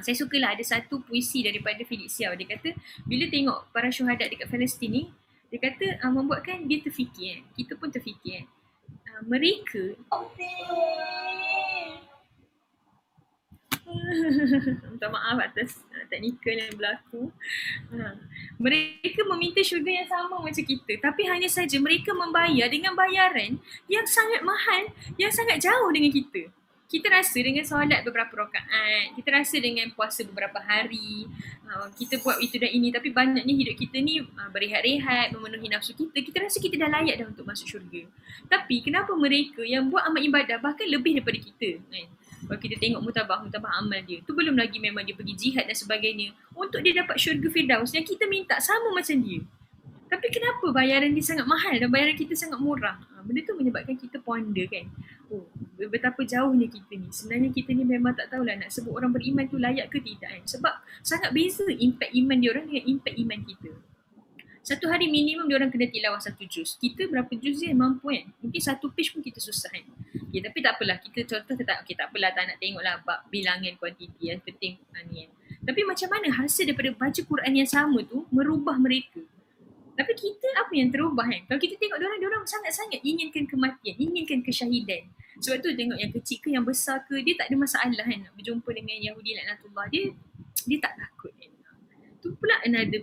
Saya sukalah ada satu puisi daripada Philip Xiao. Dia kata, bila tengok para syuhadat dekat Palestin ni, dia kata membuatkan dia terfikir, kita pun terfikir, mereka minta maaf atas teknikal yang berlaku. Mereka meminta syurga yang sama macam kita, tapi hanya saja mereka membayar dengan bayaran yang sangat mahal, yang sangat jauh dengan kita. Kita rasa dengan solat beberapa rakaat, kita rasa dengan puasa beberapa hari, kita buat itu dan ini, tapi banyaknya hidup kita ni berehat-rehat, memenuhi nafsu kita, kita rasa kita dah layak dah untuk masuk syurga. Tapi kenapa mereka yang buat amal ibadah bahkan lebih daripada kita kan? Kalau kita tengok mutabah amal dia, tu belum lagi memang dia pergi jihad dan sebagainya untuk dia dapat syurga Firdaus yang kita minta sama macam dia. Tapi kenapa bayaran dia sangat mahal dan bayaran kita sangat murah? Benda tu menyebabkan kita ponder kan, betapa jauhnya kita ni. Sebenarnya kita ni memang tak tahulah nak sebut orang beriman tu layak ke tidak kan. Sebab sangat beza impact iman dia orang dengan impact iman kita. Satu hari minimum dia orang kena tilawah 1 juz. Kita berapa juz je mampu kan? Mungkin 1 page pun kita susah kan. Okay, tapi tak apalah. Kita contoh tak apalah, tak nak tengok lah bab bilangan kuantiti. Yang penting ni kan. Tapi macam mana hasil daripada baca Quran yang sama tu merubah mereka? Tapi kita apa yang terubah kan? Kalau kita tengok diorang sangat-sangat inginkan kematian, inginkan kesyahidan. Sebab tu tengok yang kecil ke yang besar ke, dia tak ada masalah kan nak berjumpa dengan Yahudi laknatullah. Dia tak takut kan. Tu pula another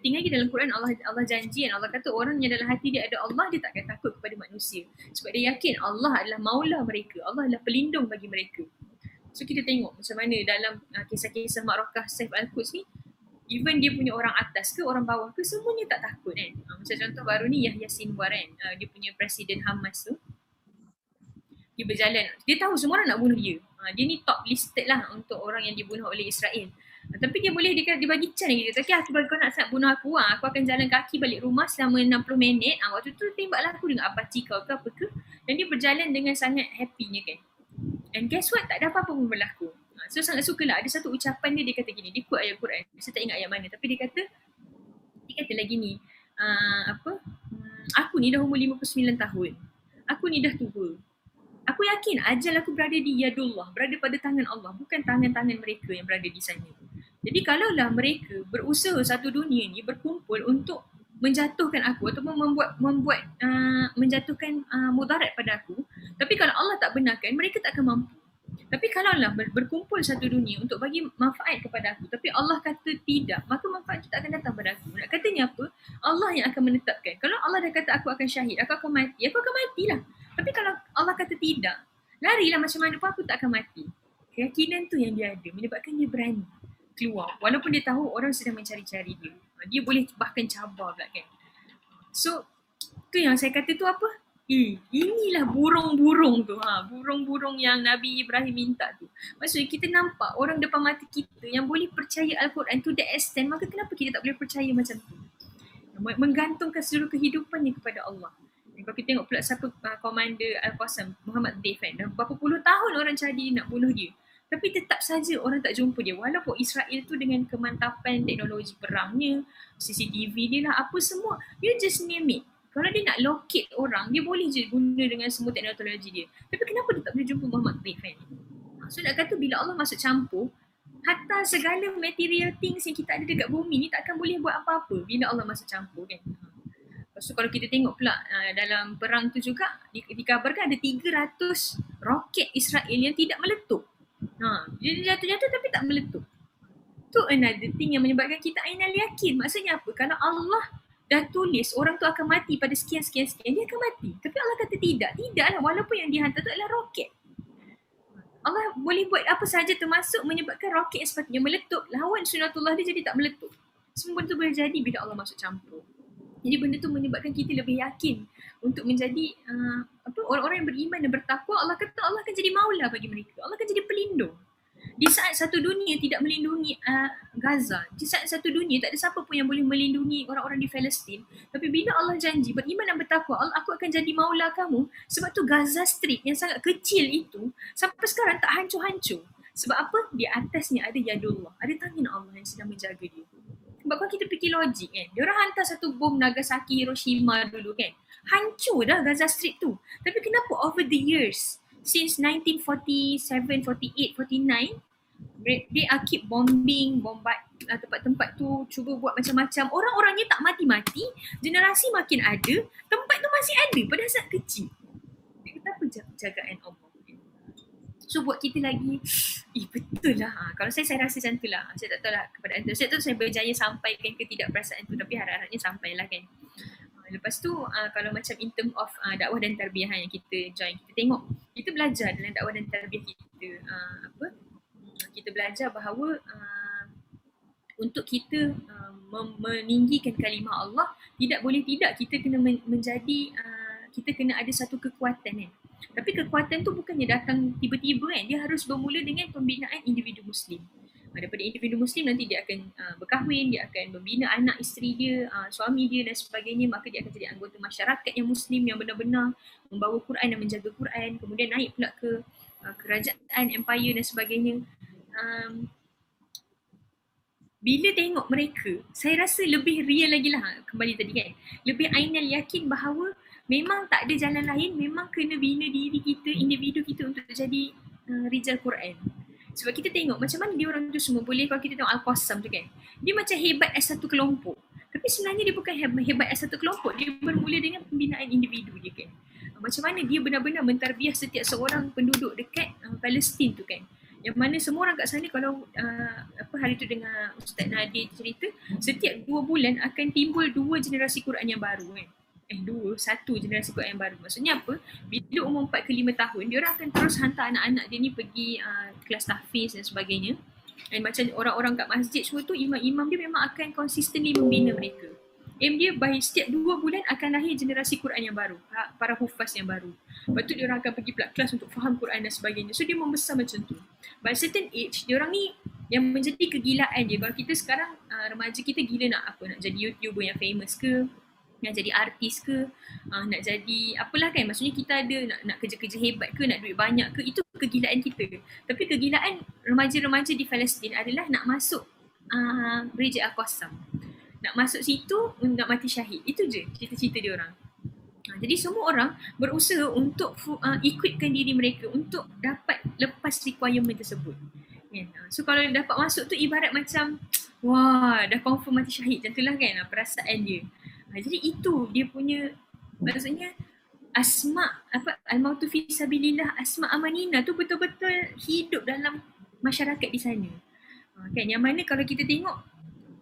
thing lagi dalam Quran. Allah janji kan, Allah kata orang yang dalam hati dia ada Allah, dia takkan takut kepada manusia. Sebab dia yakin Allah adalah maula mereka, Allah adalah pelindung bagi mereka. So kita tengok macam mana dalam kisah-kisah Ma'rakah Saif Al-Quds ni, even dia punya orang atas ke orang bawah ke, semuanya tak takut kan. Macam contoh baru ni Yahya Sinwar kan, dia punya presiden Hamas tu, dia berjalan, dia tahu semua orang nak bunuh dia. Dia ni top listed lah untuk orang yang dibunuh oleh Israel. Tapi dia boleh, dia bagi can lagi. Dia kata, okay, kau nak bunuh aku, aku akan jalan kaki balik rumah selama 60 minit. Waktu tu tembaklah aku dengan apaci kau ke apa ke. Dan dia berjalan dengan sangat happy-nya kan. And guess what? Tak ada apa-apa pun berlaku. So sangat sukalah. Ada satu ucapan dia kata gini. Dia quote ayat Quran. Saya tak ingat ayat mana. Tapi dia kata lagi ni. Aku ni dah umur 59 tahun. Aku ni dah tua. Aku yakin ajal aku berada di yadullah, berada pada tangan Allah, bukan tangan-tangan mereka yang berada di sana. Jadi kalaulah mereka berusaha satu dunia ni berkumpul untuk menjatuhkan aku ataupun membuat menjatuhkan mudarat pada aku, tapi kalau Allah tak benarkan, mereka tak akan mampu. Tapi kalaulah berkumpul satu dunia untuk bagi manfaat kepada aku, tapi Allah kata tidak, maka manfaat itu tak akan datang pada aku. Nak katanya apa? Allah yang akan menetapkan. Kalau Allah dah kata aku akan syahid, aku akan mati, aku akan matilah. Tapi kalau Allah kata tidak, larilah macam mana pun aku tak akan mati. Keyakinan tu yang dia ada menyebabkan dia berani keluar. Walaupun dia tahu orang sedang mencari-cari dia. Dia boleh bahkan cabar pula kan. So, tu yang saya kata tu apa? Inilah burung-burung tu. Burung-burung yang Nabi Ibrahim minta tu. Maksudnya kita nampak orang depan mata kita yang boleh percaya Al-Quran to the extent, maka kenapa kita tak boleh percaya macam tu? Menggantungkan seluruh kehidupannya kepada Allah. Kalau kita tengok pula siapa komander Al-Qassam, Muhammad Deif kan, dah berapa puluh tahun orang cari nak bunuh dia. Tapi tetap saja orang tak jumpa dia. Walaupun Israel tu dengan kemantapan teknologi perangnya, CCTV dia lah, apa semua, you just name it. Kalau dia nak locate orang, dia boleh je guna dengan semua teknologi dia. Tapi kenapa dia tak boleh jumpa Muhammad Deif kan? So nak kata bila Allah masuk campur, hatta segala material things yang kita ada dekat bumi ni takkan boleh buat apa-apa bila Allah masuk campur kan. Lepas tu kalau kita tengok pula dalam perang tu juga dikabarkan ada 300 roket Israel yang tidak meletup. Dia jatuh-jatuh tapi tak meletup. Tu another thing yang menyebabkan kita ainal yakin. Maksudnya apa? Kalau Allah dah tulis orang tu akan mati pada sekian, dia akan mati. Tapi Allah kata tidak. Tidaklah, walaupun yang dihantar tu adalah roket. Allah boleh buat apa sahaja termasuk menyebabkan roket yang sepatutnya meletup. Lawan sunatullah dia jadi tak meletup. Semua benda tu boleh jadi bila Allah masuk campur. Jadi benda tu menyebabkan kita lebih yakin untuk menjadi orang-orang yang beriman dan bertakwa. Allah kata Allah akan jadi maula bagi mereka. Allah akan jadi pelindung. Di saat satu dunia tidak melindungi Gaza, di saat satu dunia tak ada siapa pun yang boleh melindungi orang-orang di Palestin, tapi bila Allah janji beriman dan bertakwa, Allah, aku akan jadi maula kamu. Sebab tu Gaza Strip yang sangat kecil itu sampai sekarang tak hancur-hancur. Sebab apa? Di atasnya ada yadullah, ada tangan Allah yang sedang menjaga dia. Sebab kalau kita fikir logik kan, diorang hantar satu bom Nagasaki, Hiroshima dulu kan, hancur dah Gaza Strip tu. Tapi kenapa over the years, since 1947, 48, 49, they are keep bombing, bombat tempat-tempat tu, cuba buat macam-macam. Orang-orangnya tak mati-mati, generasi makin ada, tempat tu masih ada pada saat kecil. Betapa jagaan Allah. So buat kita lagi, betul lah. Kalau saya rasa macam tu lah. Saya tak tahu lah kepada anda. Saya tahu saya berjaya sampaikan ketidakperasaan tu, tapi harap-harapnya sampailah kan. Lepas tu kalau macam in term of dakwah dan tarbiyah yang kita join, kita tengok, kita belajar dalam dakwah dan tarbiyah kita kita belajar bahawa untuk kita meninggikan kalimah Allah, tidak boleh tidak kita kena menjadi kita kena ada satu kekuatan kan. Tapi kekuatan tu bukannya datang tiba-tiba kan, dia harus bermula dengan pembinaan individu Muslim. Daripada individu Muslim nanti dia akan berkahwin, dia akan membina anak isteri dia, suami dia dan sebagainya, maka dia akan jadi anggota masyarakat yang Muslim yang benar-benar membawa Quran dan menjaga Quran, kemudian naik pula ke kerajaan, empire dan sebagainya. Bila tengok mereka, saya rasa lebih real lagi lah kembali tadi kan, lebih ainal yakin bahawa memang tak ada jalan lain, memang kena bina diri kita, individu kita untuk jadi rijal Quran. Sebab kita tengok macam mana dia orang tu semua boleh, kalau kita tengok Al-Qassam tu kan, dia macam hebat as satu kelompok. Tapi sebenarnya dia bukan hebat as satu kelompok, dia bermula dengan pembinaan individu dia kan. Macam mana dia benar-benar mentarbiah setiap seorang penduduk dekat Palestin tu kan. Yang mana semua orang kat sana, kalau hari tu dengar Ustaz Nadir cerita, setiap 2 bulan akan timbul 2 generasi Quran yang baru kan. Satu generasi Quran yang baru. Maksudnya apa? Bila umur 4 ke 5 tahun, dia orang akan terus hantar anak-anak dia ni pergi kelas tahfiz dan sebagainya. Dan macam orang-orang kat masjid semua tu, imam-imam dia memang akan consistently membina mereka. Aim dia setiap 2 bulan akan lahir generasi Quran yang baru, para hufaz yang baru. Lepas tu dia orang akan pergi pula kelas untuk faham Quran dan sebagainya. So dia membesar macam tu. By certain age, dia orang ni yang menjadi kegilaan dia. Kalau kita sekarang, remaja kita gila nak jadi YouTuber yang famous ke, nak jadi artis ke, nak jadi apalah kan, maksudnya kita ada nak kerja-kerja hebat ke, nak duit banyak ke, itu kegilaan kita. Tapi kegilaan remaja-remaja di Palestin adalah nak masuk Brigade Al-Qassam, nak masuk situ nak mati syahid. Itu je cita-cita dia orang. Jadi semua orang berusaha untuk equipkan diri mereka untuk dapat lepas requirement tersebut. So kalau dapat masuk tu ibarat macam wah, dah confirm mati syahid, macam itulah kan perasaan dia. Jadi itu dia punya, maksudnya al-mautu fi sabilillah, asma amanina tu betul-betul hidup dalam masyarakat di sana. Kan, yang mana kalau kita tengok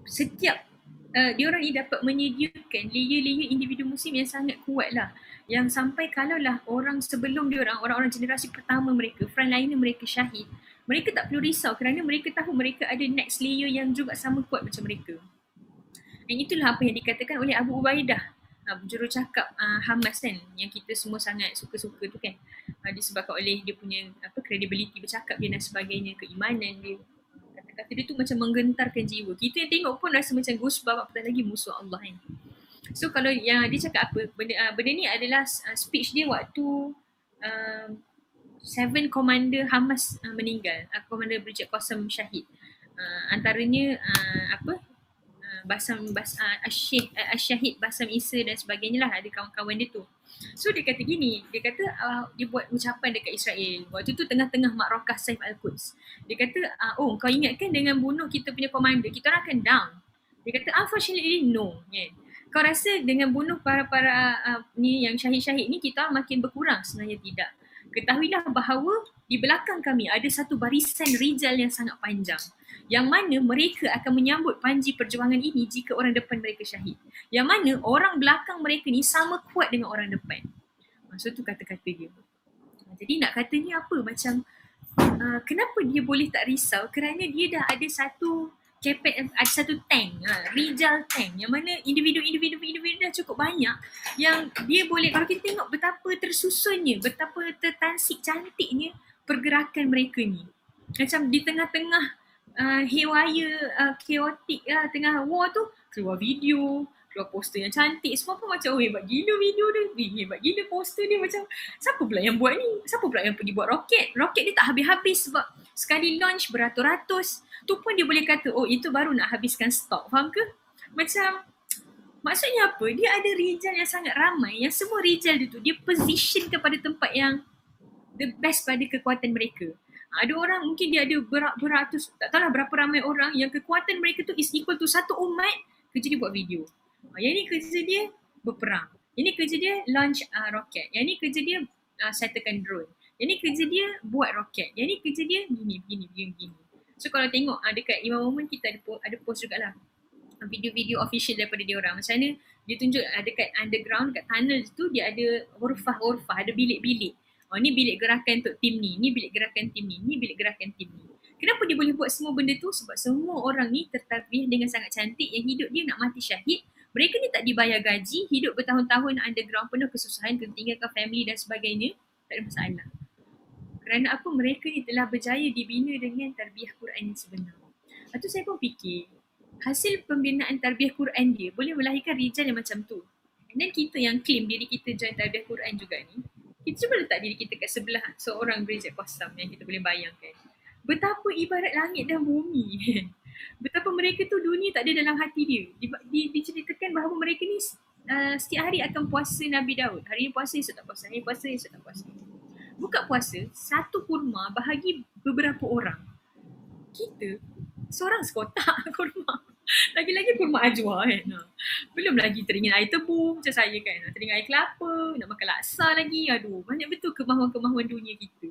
setiap dia orang ni dapat menyediakan layer-layer individu Muslim yang sangat kuat lah, yang sampai kalaulah orang sebelum dia orang-orang generasi pertama mereka, frontliner mereka syahid, mereka tak perlu risau kerana mereka tahu mereka ada next layer yang juga sama kuat macam mereka. Dan itulah apa yang dikatakan oleh Abu Ubaidah, jurucakap Hamas kan, yang kita semua sangat suka-suka tu kan, disebabkan oleh dia punya credibility bercakap dia dan sebagainya, keimanan dia. Kata-kata dia tu macam menggentarkan jiwa. Kita yang tengok pun rasa macam goosebumps, apatah lagi musuh Allah kan. So kalau yang dia cakap apa, benda ni adalah speech dia waktu 7 commander Hamas meninggal, Commander Brigade Qassam syahid. Antaranya Syahid Basam Isa dan sebagainya lah, ada kawan-kawan dia tu. So dia kata gini, dia kata dia buat ucapan dekat Israel waktu tu tengah-tengah Ma'rakah Saif Al-Quds. Dia kata kau ingatkan dengan bunuh kita punya komander kita orang akan down? Dia kata unfortunately no. Kau rasa dengan bunuh para ni yang syahid-syahid ni kita makin berkurang? Sebenarnya tidak. Ketahuilah bahawa di belakang kami ada satu barisan rijal yang sangat panjang, yang mana mereka akan menyambut panji perjuangan ini jika orang depan mereka syahid. Yang mana orang belakang mereka ni sama kuat dengan orang depan. So tu kata-kata dia. Jadi nak kata ni apa, macam kenapa dia boleh tak risau, kerana dia dah ada satu ada satu tank, rijal tank, yang mana individu dah cukup banyak, yang dia boleh, kalau kita tengok betapa tersusunnya, betapa tertansik cantiknya pergerakan mereka ni. Macam di tengah-tengah haywire, chaotic lah, tengah war tu, keluar video, keluar poster yang cantik, semua pun macam, oh hebat gila video dia, hebat gila poster dia, macam siapa pula yang buat ni, siapa pula yang pergi buat roket dia tak habis-habis sebab sekali launch beratus-ratus, tu pun dia boleh kata, oh itu baru nak habiskan stok, faham ke? Macam maksudnya apa? Dia ada rijal yang sangat ramai, yang semua rijal dia tu, dia position kepada tempat yang the best pada kekuatan mereka. Ada orang mungkin dia ada beratus, tak tahulah berapa ramai orang yang kekuatan mereka tu is equal to satu umat, kerja dia buat video. Yang ni kerja dia berperang. Yang ni kerja dia launch roket. Yang ni kerja dia settlekan drone. Yang ni kerja dia buat roket. Yang ni kerja dia gini. So kalau tengok dekat Imam Moment kita ada post jugalah video-video official daripada dia orang. Macam mana dia tunjuk dekat underground, dekat tunnel tu dia ada ghurfah, ada bilik-bilik. Ni bilik gerakan untuk tim ni bilik gerakan tim ni bilik gerakan tim ni. Kenapa dia boleh buat semua benda tu? Sebab semua orang ni tertarbiyah dengan sangat cantik yang hidup dia nak mati syahid. Mereka ni tak dibayar gaji, hidup bertahun-tahun underground penuh kesusahan, kena tinggalkan family dan sebagainya. Tak ada masalah. Kerana apa? Mereka ni telah berjaya dibina dengan tarbiyah Quran yang sebenar. Lepas tu saya pun fikir, hasil pembinaan tarbiyah Quran dia boleh melahirkan rijal yang macam tu. Dan kita yang claim diri kita join tarbiyah Quran juga ni, kita cuba letak diri kita kat sebelah seorang Bridget Qassam yang kita boleh bayangkan. Betapa ibarat langit dan bumi. Betapa mereka tu dunia tak ada dalam hati dia. Diceritakan bahawa mereka ni setiap hari akan puasa Nabi Daud. Hari ni puasa, esok tak puasa. Hari ni puasa, esok tak puasa. Buka puasa, satu kurma bahagi beberapa orang. Kita, seorang sekotak kurma. Lagi-lagi kurma ajwa kan. Belum lagi teringin air tebu macam saya kan. Teringin air kelapa, nak makan laksa lagi. Aduh, banyak betul kemahuan-kemahuan dunia kita.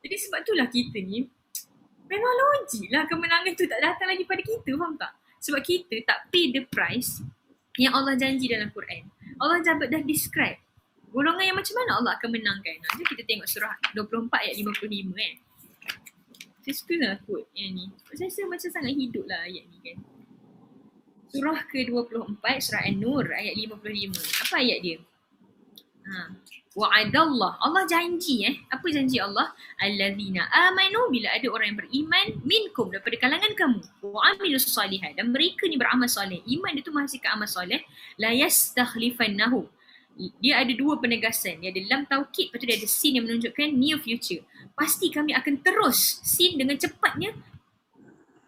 Jadi sebab itulah kita ni, memang logik lah kemenangan tu tak datang lagi pada kita, faham tak? Sebab kita tak pay the price yang Allah janji dalam Quran. Allah dah describe golongan yang macam mana Allah akan menangkan. Jom kita tengok surah 24 ayat 55 kan. Saya suka lah quote yang ni. Saya rasa macam sangat hidup lah ayat ni kan. Surah ke-24, surah An-Nur ayat 55. Apa ayat dia? Wa'adallah. Allah janji Apa janji Allah? Allazina amanu, bila ada orang yang beriman, minkum, daripada kalangan kamu. Wa'amilus salihat, dan mereka ni beramal soleh. Iman dia tu menghasilkan amal soleh. La yastakhlifannahum. Dia ada dua penegasan. Dia ada lam taukid, lepas tu dia ada sin yang menunjukkan near future. Pasti kami akan terus sin dengan cepatnya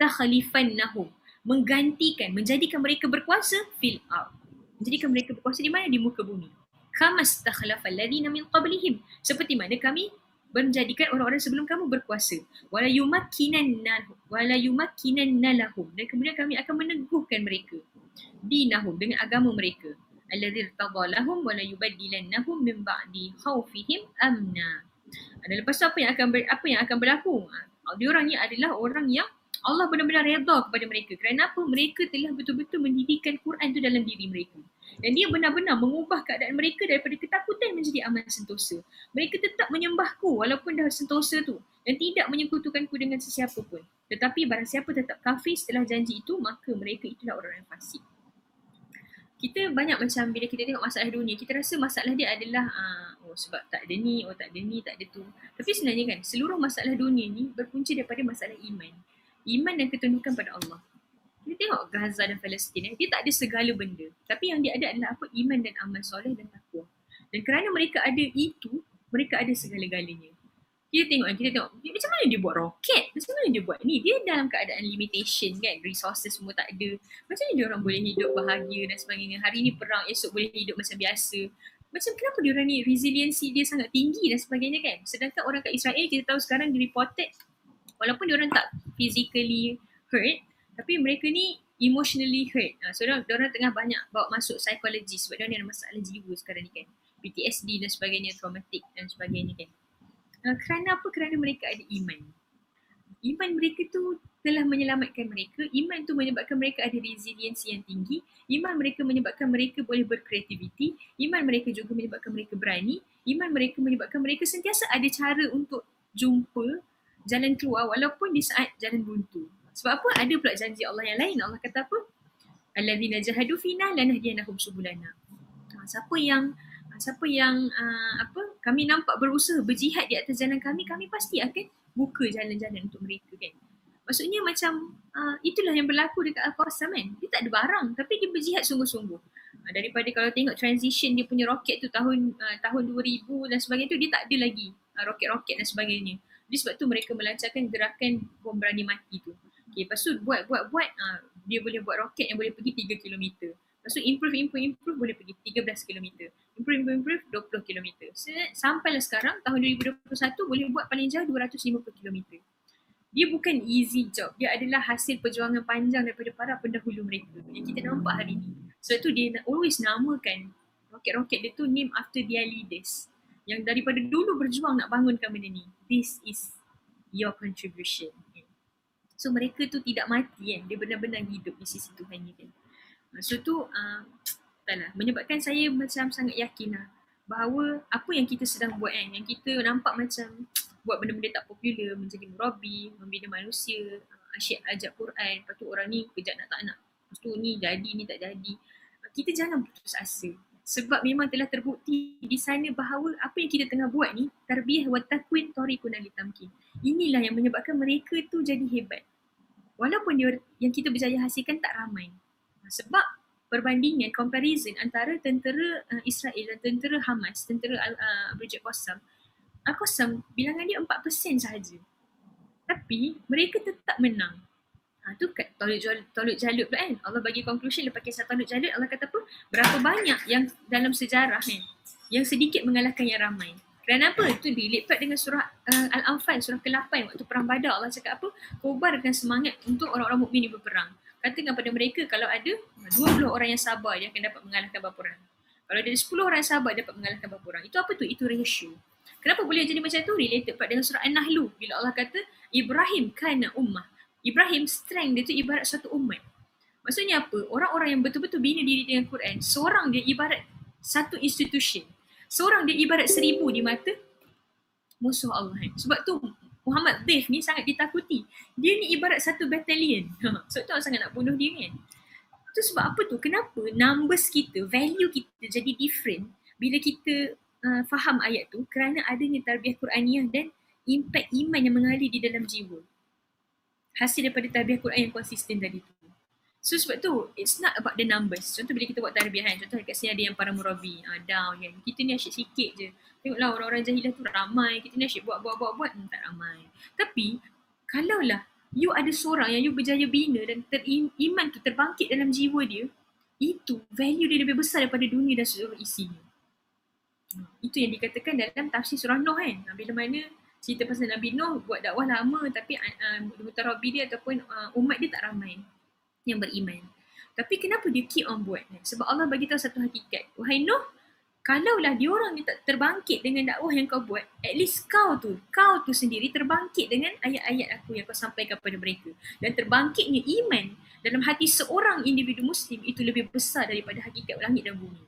takhlifannahum, menggantikan, menjadikan mereka berkuasa fil ard. Menjadikan mereka berkuasa di mana? Di muka bumi. Kama stakhlafal ladzina min qablihim, seperti mana kami menjadikan orang-orang sebelum kamu berkuasa. Wala yumakkinanna lahum, dan kemudian kami akan meneguhkan mereka dinahum, dengan agama mereka. Alladzi irtadalahum wala yubaddilannahum min ba'di khaufihim amna. Dan lepas tu apa yang akan berlaku? Diorang ni adalah orang yang Allah benar-benar redha kepada mereka. Kerana apa? Mereka telah betul-betul mendidikkan Quran tu dalam diri mereka. Dan dia benar-benar mengubah keadaan mereka daripada ketakutan menjadi aman sentosa. Mereka tetap menyembahku walaupun dah sentosa tu. Dan tidak menyekutukanku dengan sesiapa pun. Tetapi barang siapa tetap kafir setelah janji itu, maka mereka itulah orang yang fasik. Kita banyak macam bila kita tengok masalah dunia, kita rasa masalah dia adalah sebab tak ada ni, tak ada ni, tak ada tu. Tapi sebenarnya kan, seluruh masalah dunia ni berpunca daripada masalah iman. Iman dan ketundukan pada Allah. Kita tengok Gaza dan Palestin, dia tak ada segala benda. Tapi yang dia ada adalah apa? Iman dan amal soleh dan takwa. Dan kerana mereka ada itu, mereka ada segala-galanya. Kita tengok macam mana dia buat roket, macam mana dia buat ni. Dia dalam keadaan limitation kan, resources semua tak ada. Macam mana dia orang boleh hidup bahagia dan sebagainya. Hari ni perang, esok boleh hidup macam biasa. Macam kenapa dia orang ni resiliency dia sangat tinggi dan sebagainya kan. Sedangkan orang kat Israel kita tahu sekarang dia reported, walaupun dia orang tak physically hurt, tapi mereka ni emotionally hurt. So dia orang tengah banyak bawa masuk psikologi sebab dia ada masalah jiwa sekarang ni kan. PTSD dan sebagainya, traumatik dan sebagainya kan. Kerana apa? Kerana mereka ada iman. Iman mereka tu telah menyelamatkan mereka. Iman tu menyebabkan mereka ada resiliensi yang tinggi. Iman mereka menyebabkan mereka boleh berkreativiti. Iman mereka juga menyebabkan mereka berani. Iman mereka menyebabkan mereka sentiasa ada cara untuk jumpa jalan keluar walaupun di saat jalan buntu. Sebab apa? Ada pula janji Allah yang lain. Allah kata apa? Alladzina jahadu fina lanahdiyannahum subulana. Siapa yang kami nampak berusaha berjihad di atas jalan kami, kami pasti akan buka jalan-jalan untuk mereka kan. Maksudnya macam itulah yang berlaku dekat Al-Qassam kan. Dia tak ada barang tapi dia berjihad sungguh-sungguh. Daripada kalau tengok transition dia punya roket tu tahun 2000 dan sebagainya tu, dia tak ada lagi roket-roket dan sebagainya. Jadi sebab tu mereka melancarkan gerakan bom berani mati tu. Okay, lepas tu buat dia boleh buat roket yang boleh pergi 3 km. Lepas tu improve boleh pergi 13 km. Improve 20 km. Sampailah sekarang tahun 2021 boleh buat paling jauh 250 km. Dia bukan easy job. Dia adalah hasil perjuangan panjang daripada para pendahulu mereka yang kita nampak hari ni. Sebab tu dia always namakan roket-roket dia tu name after their leaders yang daripada dulu berjuang nak bangunkan benda ni. This is your contribution. So mereka tu tidak mati kan. Dia benar-benar hidup di sisi Tuhan ni kan. So tu taklah, menyebabkan saya macam sangat yakin lah bahawa apa yang kita sedang buat kan, yang kita nampak macam buat benda-benda tak popular, menjadi murabi, membina manusia, asyik ajak Quran, lepas tu orang ni kejap nak tak nak, lepas tu ni jadi, ni tak jadi. Kita jangan putus asa. Sebab memang telah terbukti di sana bahawa apa yang kita tengah buat ni, tarbiyah wa takwin tariqun litamkin. Inilah yang menyebabkan mereka tu jadi hebat. Walaupun dia, yang kita berjaya hasilkan tak ramai. Sebab perbandingan, comparison antara tentera Israel dan tentera Hamas, tentera Brigade Qassam, Al-Qassam bilangan dia 4% sahaja. Tapi mereka tetap menang. Tu kat Talut Jalut pula kan. Allah bagi conclusion lepas kisah Talut Jalut, Allah kata apa? Berapa banyak yang dalam sejarah kan, yang sedikit mengalahkan yang ramai. Kerana apa? Itu dilipat dengan surah Al-Anfal, surah ke-8 waktu perang Badar. Allah cakap apa? Kobarkan semangat untuk orang-orang mukmin berperang. Katakan pada mereka kalau ada 20 orang yang sabar, dia akan dapat mengalahkan berapa orang. Kalau ada 10 orang yang sabar, dapat mengalahkan berapa orang. Itu apa tu? Itu ratio. Kenapa boleh jadi macam tu? Related pada dengan surah An-Nahlu. Bila Allah kata, Ibrahim kana ummah. Ibrahim strength dia tu ibarat satu umat. Maksudnya apa? Orang-orang yang betul-betul bina diri dengan Quran, seorang dia ibarat satu institution. Seorang dia ibarat 1000 di mata musuh Allah. Sebab tu Muhammad Dif ni sangat ditakuti. Dia ni ibarat satu battalion. Sebab tu orang sangat nak bunuh dia kan. Tu sebab apa tu? Kenapa numbers kita, value kita jadi different bila kita faham ayat tu? Kerana adanya tarbiyah Qur'aniyah dan impact iman yang mengalir di dalam jiwa. Hasil daripada tarbiyah Quran yang konsisten tadi tu. So sebab tu, it's not about the numbers. Contoh bila kita buat tarbiyah kan, contoh dekat sini ada yang para murabi, down kan. Kita ni asyik sikit je. Tengoklah orang-orang jahilah tu ramai. Kita ni asyik buat, tak ramai. Tapi, kalaulah you ada seorang yang you berjaya bina dan iman tu terbangkit dalam jiwa dia, itu value dia lebih besar daripada dunia dan seluruh isinya. Itu yang dikatakan dalam tafsir surah Nuh kan. Bila mana cerita pasal Nabi Nuh buat dakwah lama tapi mutarabi dia ataupun umat dia tak ramai yang beriman. Tapi kenapa dia keep on buat? Sebab Allah bagi tahu satu hakikat. Wahai Nuh, kalaulah diorang ni tak terbangkit dengan dakwah yang kau buat, at least kau tu sendiri terbangkit dengan ayat-ayat aku yang kau sampaikan kepada mereka. Dan terbangkitnya iman dalam hati seorang individu Muslim itu lebih besar daripada hakikat langit dan bumi.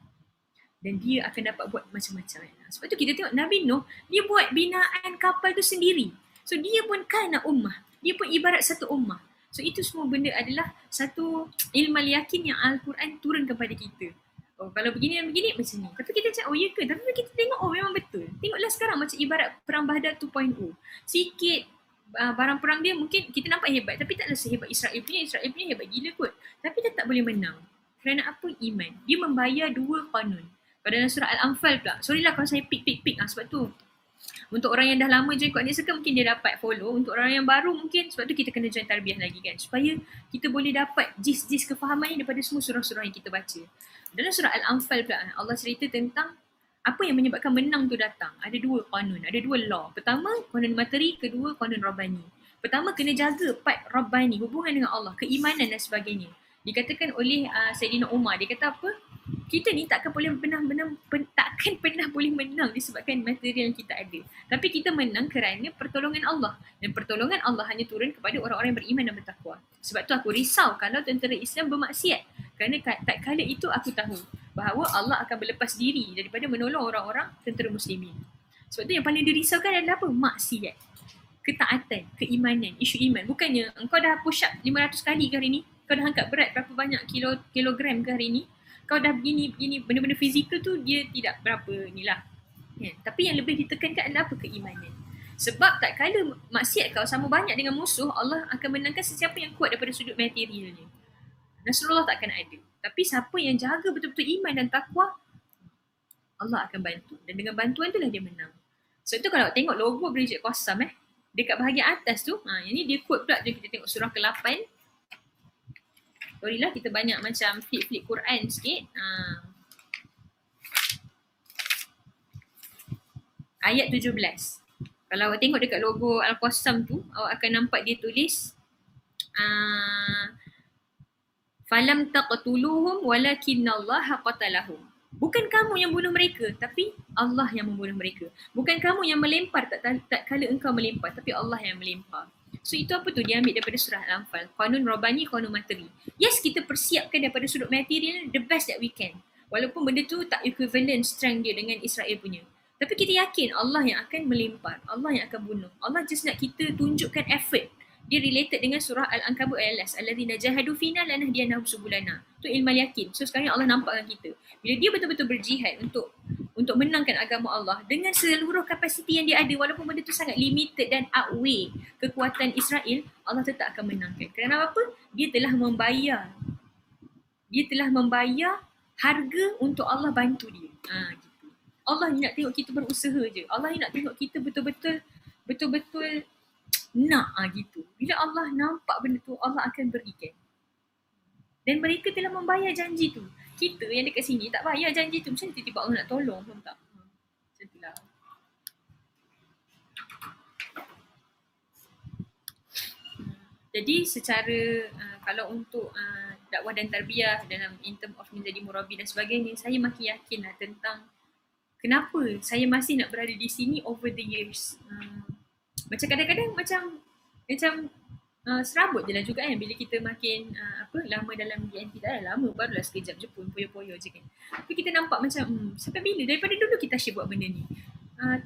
Dan dia akan dapat buat macam-macam. Sebab tu kita tengok Nabi Nuh, dia buat binaan kapal tu sendiri. So dia pun kana ummah. Dia pun ibarat satu ummah. So itu semua benda adalah satu ilmu yakin yang Al-Quran turun kepada kita. Oh kalau begini dan begini macam ni. Tapi kita cakap oh ya ke? Tapi kita tengok oh memang betul. Tengoklah sekarang macam ibarat perang Badar 2.0. Sikit barang perang dia mungkin kita nampak hebat. Tapi taklah sehebat Israel punya. Israel punya hebat gila kot. Tapi dia tak boleh menang. Kerana apa? Iman. Dia membayar 2 qanun. Pada surah Al-Anfal pula. Sorry lah kalau saya pick. Sebab tu untuk orang yang dah lama join Quran Circle mungkin dia dapat follow. Untuk orang yang baru mungkin sebab tu kita kena join tarbiyah lagi kan. Supaya kita boleh dapat jis kefahaman ni daripada semua surah-surah yang kita baca. Dalam surah Al-Anfal pula Allah cerita tentang apa yang menyebabkan menang tu datang. Ada 2 qanun, ada 2 law. Pertama qanun materi, kedua qanun rabbani. Pertama kena jaga part rabbani, hubungan dengan Allah, keimanan dan sebagainya. Dikatakan oleh Sayyidina Umar, dia kata apa? Kita ni takkan pernah boleh menang disebabkan material yang kita ada. Tapi kita menang kerana pertolongan Allah. Dan pertolongan Allah hanya turun kepada orang-orang yang beriman dan bertakwa. Sebab tu aku risau kalau tentera Islam bermaksiat. Kerana tak kala itu aku tahu bahawa Allah akan berlepas diri daripada menolong orang-orang tentera muslimin. Sebab tu yang paling dirisaukan adalah apa? Maksiat. Ketaatan, keimanan, isu iman. Bukannya engkau dah push up 500 kali ke hari ni, kau dah angkat berat berapa banyak kilogram ke hari ni, kau dah begini, benda-benda fizikal tu dia tidak berapa ni lah. Ya. Tapi yang lebih ditekankan adalah apa? Keimanan. Sebab tak kala maksiat kau sama banyak dengan musuh, Allah akan menangkan sesiapa yang kuat daripada sudut materialnya. Nasrullah tak akan ada. Tapi siapa yang jaga betul-betul iman dan takwa, Allah akan bantu. Dan dengan bantuan itulah dia menang. So itu kalau tengok logo Brigade Qassam dekat bahagian atas tu, ini dia quote pula tu, kita tengok surah ke-8. Sorry lah, kita banyak macam flip-flip Quran sikit. Ayat 17. Kalau awak tengok dekat logo Al-Qassam tu, awak akan nampak dia tulis falam taqtuluhum walakinallaha qatalahum. Bukan kamu yang bunuh mereka, tapi Allah yang membunuh mereka. Bukan kamu yang melempar tak kala engkau melempar, tapi Allah yang melempar. So itu apa tu? Dia ambil daripada surah Al-Anfal. Qanun Rabbani, Qanun Materi. Yes, kita persiapkan daripada sudut material the best that we can. Walaupun benda tu tak equivalent strength dia dengan Israel punya. Tapi kita yakin Allah yang akan melempar. Allah yang akan bunuh. Allah just nak kita tunjukkan effort. Dia related dengan surah Al-Ankabut ayat 11. Alladzina jahadu fina lanahdiyannahum subulana. Tu ilmal yakin. So sekarang Allah nampakkan kita. Bila dia betul-betul berjihad untuk menangkan agama Allah dengan seluruh kapasiti yang dia ada, walaupun benda tu sangat limited dan outweigh kekuatan Israel, Allah tetap akan menangkan. Kerana apa? Dia telah membayar harga untuk Allah bantu dia. Gitu. Allah nak tengok kita berusaha je. Allah nak tengok kita betul-betul nak gitu. Bila Allah nampak benda tu, Allah akan berikan. Dan mereka telah membayar janji tu. Kita yang dekat sini tak bayar janji tu. Macam tiba-tiba Allah nak tolong, faham tak? Macam itulah. Jadi secara kalau untuk dakwah dan tarbiyah dalam in term of menjadi murabi dan sebagainya, saya makin yakin lah tentang kenapa saya masih nak berada di sini over the years. Macam kadang-kadang macam serabut je lah juga bila kita makin lama dalam BNT. Tak ada lama, barulah sekejap je pun, poyo-poyo je kan. Tapi kita nampak macam sampai bila? Daripada dulu kita asyik buat benda ni.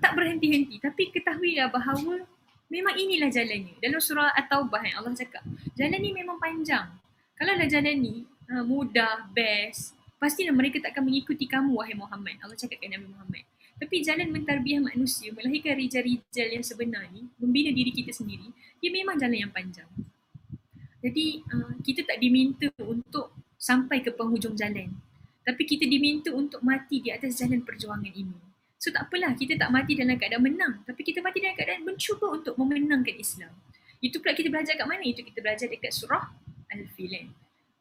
Tak berhenti-henti. Tapi ketahuilah bahawa memang inilah jalannya. Dalam surah At-Taubah Allah cakap, jalan ni memang panjang. Kalau lah jalan ni mudah, best, pastilah mereka tak akan mengikuti kamu wahai Muhammad. Allah cakap kepada Nabi Muhammad. Tapi jalan mentarbiah manusia, melahirkan rijal-rijal yang sebenar ni, membina diri kita sendiri, dia memang jalan yang panjang. Jadi kita tak diminta untuk sampai ke penghujung jalan. Tapi kita diminta untuk mati di atas jalan perjuangan ini. So tak apalah, kita tak mati dalam keadaan menang. Tapi kita mati dalam keadaan mencuba untuk memenangkan Islam. Itu pula kita belajar kat mana? Itu kita belajar dekat surah Al-Fil.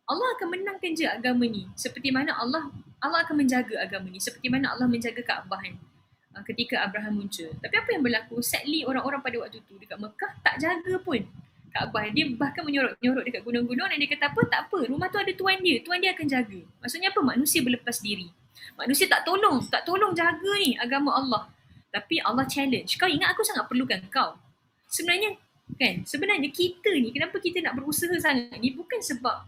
Allah akan menangkan je agama ni. Seperti mana Allah akan menjaga agama ni. Seperti mana Allah menjaga Kaabah ketika Abraham muncul. Tapi apa yang berlaku? Sadly orang-orang pada waktu tu dekat Mekah tak jaga pun Kaabah. Dia bahkan menyorok-nyorok dekat gunung-gunung dan dia kata apa? Tak apa. Rumah tu ada tuan dia akan jaga. Maksudnya apa? Manusia berlepas diri. Manusia tak tolong jaga ni agama Allah. Tapi Allah challenge. Kau ingat aku sangat perlukan kau. Sebenarnya kita ni, kenapa kita nak berusaha sangat ni? Bukan sebab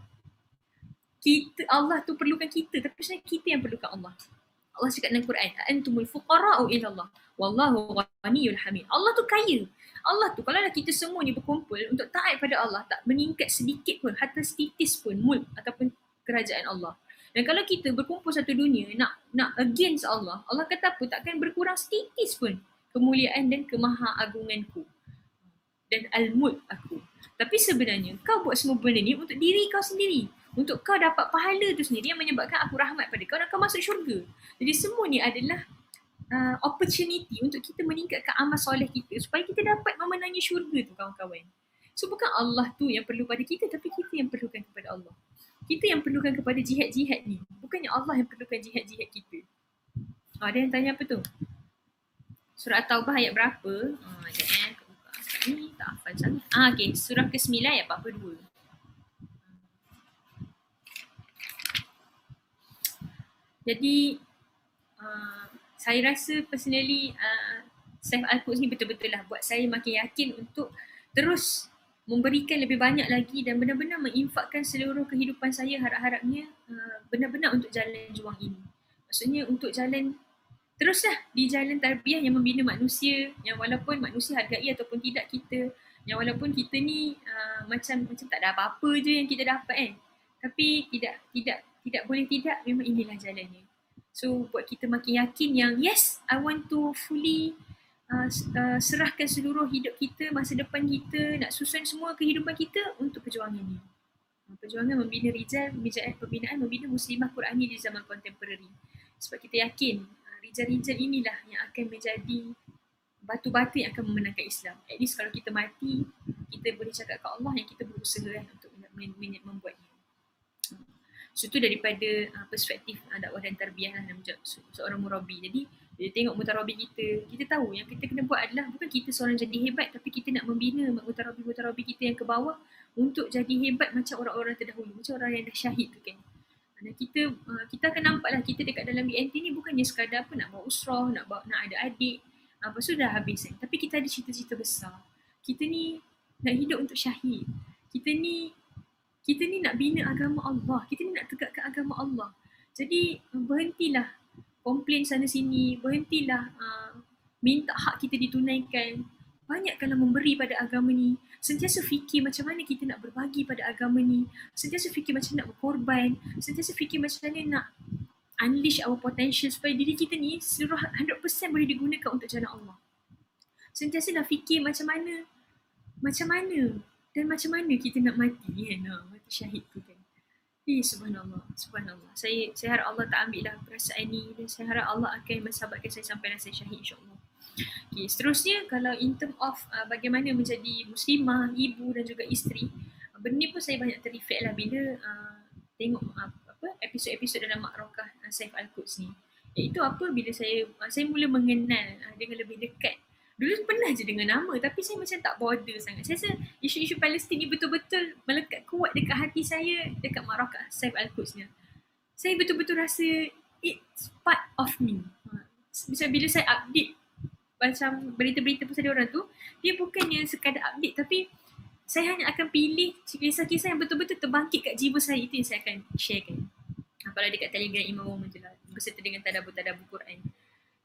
Allah tu perlukan kita, tapi sebenarnya kita yang perlukan Allah. Allah cakap dalam Quran, antumul fuqara'u ila Allah wallahu ghaniyul hamid. Allah tu kaya. Allah tu kalau kita semua ni berkumpul untuk taat pada Allah, tak meningkat sedikit pun, hatta setitis pun mulk ataupun kerajaan Allah. Dan kalau kita berkumpul satu dunia nak against Allah, Allah kata apa? Takkan berkurang setitis pun kemuliaan dan kemahaagunganku dan al-mulk aku. Tapi sebenarnya kau buat semua benda ni untuk diri kau sendiri. Untuk kau dapat pahala tu sendiri yang menyebabkan aku rahmat pada kau dan kau masuk syurga. Jadi semua ni adalah opportunity untuk kita meningkatkan amal soleh kita supaya kita dapat memenangi syurga tu, kawan-kawan. So bukan Allah tu yang perlu pada kita, tapi kita yang perlukan kepada Allah. Kita yang perlukan kepada jihad-jihad ni. Bukannya Allah yang perlukan jihad-jihad kita. Ada yang tanya apa tu? Surah At-Taubah ayat berapa? Sekejap kat ni tak hafal sangat. Okay, surah ke-9 ayat 42. Jadi saya rasa personally Saif Al-Quds ni betul-betul lah buat saya makin yakin untuk terus memberikan lebih banyak lagi dan benar-benar menginfakkan seluruh kehidupan saya, harap-harapnya benar-benar untuk jalan juang ini. Maksudnya untuk jalan teruslah di jalan tarbiyah yang membina manusia, yang walaupun manusia hargai ataupun tidak kita, yang walaupun kita ni macam tak ada apa-apa je yang kita dapat tapi tidak boleh tidak, memang inilah jalannya. So buat kita makin yakin yang yes, I want to fully serahkan seluruh hidup kita, masa depan kita, nak susun semua kehidupan kita untuk perjuangan ni. Perjuangan membina rijal, pembinaan membina muslimah Qurani di zaman kontemporari. Sebab kita yakin rijal-rijal inilah yang akan menjadi batu-batu yang akan memenangkan Islam. At least kalau kita mati, kita boleh cakap ke Allah yang kita berusaha untuk membuatnya. So itu daripada perspektif dakwah dan tarbiyah lah seorang murabi. Jadi dia tengok mutarabi kita tahu yang kita kena buat adalah bukan kita seorang jadi hebat, tapi kita nak membina mutarabi kita yang ke bawah untuk jadi hebat macam orang-orang terdahulu, macam orang yang dah syahid tu kan. Dan kita akan nampaklah kita dekat dalam BNT ni bukannya sekadar apa nak bawa usrah, nak ada adik, lepas tu dah habis kan. Tapi kita ada cita-cita besar. Kita ni nak hidup untuk syahid. Kita ni nak bina agama Allah. Kita ni nak tegakkan agama Allah. Jadi berhentilah komplain sana sini, berhentilah minta hak kita ditunaikan. Banyakkanlah memberi pada agama ni. Sentiasa fikir macam mana kita nak berbagi pada agama ni. Sentiasa fikir macam nak berkorban. Sentiasa fikir macam mana nak unleash our potential supaya diri kita ni seluruh 100% boleh digunakan untuk jalan Allah. Sentiasa dah fikir macam mana dan macam mana kita nak mati kan. Mati syahid tu kan. Subhanallah. Saya harap Allah tak ambil dah perasaan ni dan saya harap Allah akan mensabarkan saya sampai saya syahid insya-Allah. Okay, seterusnya kalau in term of bagaimana menjadi muslimah, ibu dan juga isteri, benda ni pun saya banyak terreflect lah bila tengok episod-episod dalam Makrokah Saif Al-Quds ni. Iaitu bila saya mula mengenal dengan lebih dekat. Dulu pernah je dengan nama tapi saya macam tak bother sangat. Saya rasa isu-isu Palestin ni betul-betul melekat kuat dekat hati saya dekat Makrokah Saif Al-Quds ni. Saya betul-betul rasa it's part of me. Macam bila saya update macam berita-berita pasal orang tu, dia bukannya sekadar update tapi saya hanya akan pilih kisah-kisah yang betul-betul terbangkit kat jiwa saya. Itu yang saya akan sharekan. Kalau dekat Telegram Imam Women je lah, berserta dengan tadabbur Quran.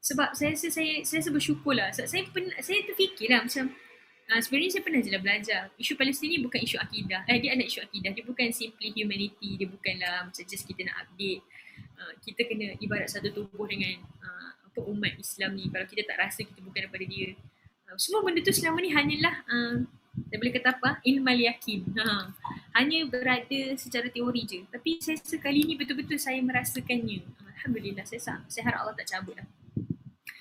Sebab saya rasa bersyukur lah. Saya terfikir lah macam sebenarnya saya pernah je lah belajar. Isu Palestin ni bukan isu akidah. Dia ada isu akidah. Dia bukan simply humanity. Dia bukanlah macam just kita nak update. Kita kena ibarat satu tubuh dengan umat Islam ni. Kalau kita tak rasa kita bukan daripada dia. Semua benda tu selama ni hanyalah saya boleh kata apa? Ilmal yakin. Hanya berada secara teori je. Tapi saya rasa kali ni betul-betul saya merasakannya. Alhamdulillah, saya harap Allah tak cabut lah.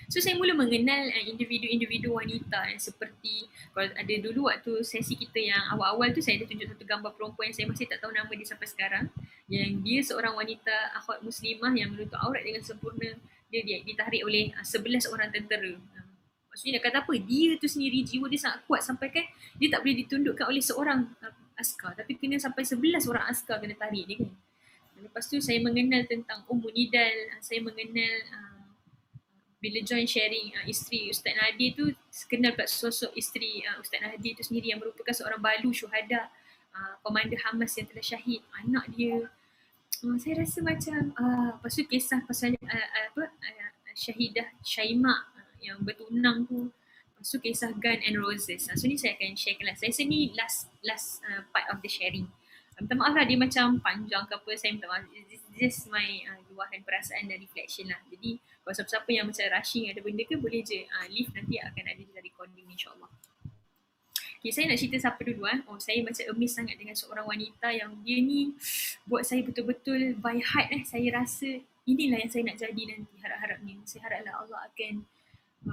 So saya mula mengenal individu-individu wanita yang seperti, kalau ada dulu waktu sesi kita yang awal-awal tu saya ada tunjuk satu gambar perempuan yang saya masih tak tahu nama dia sampai sekarang. Yang dia seorang wanita akhwat muslimah yang menutup aurat dengan sempurna. Dia ditarik oleh 11 orang tentera. Maksudnya nak kata apa? Dia tu sendiri jiwa dia sangat kuat sampai kan dia tak boleh ditundukkan oleh seorang askar. Tapi kena sampai 11 orang askar kena tarik dia kan. Lepas tu saya mengenal tentang Ummu Nidal. Saya mengenal bila join sharing isteri Ustaz Nadir tu, kenal pula sosok isteri Ustaz Nadir tu sendiri yang merupakan seorang balu syuhada, komander Hamas yang telah syahid, anak dia. Saya rasa macam lepas tu kisah pasal Syahidah Syaima yang bertunang tu, lepas tu kisah Gun and Roses. So ni saya akan share lah. Saya rasa ni last part of the sharing. Minta maaf lah dia macam panjang ke apa, saya minta maaf. This is my luahan perasaan dan reflection lah. Jadi kalau siapa-siapa yang macam rushing ada benda ke, boleh je leave, nanti akan ada je recording insyaAllah. Okay, saya nak cerita siapa dulu saya macam amazed sangat dengan seorang wanita yang dia ni buat saya betul-betul by heart saya rasa inilah yang saya nak jadi nanti harap-harapnya. Saya haraplah Allah akan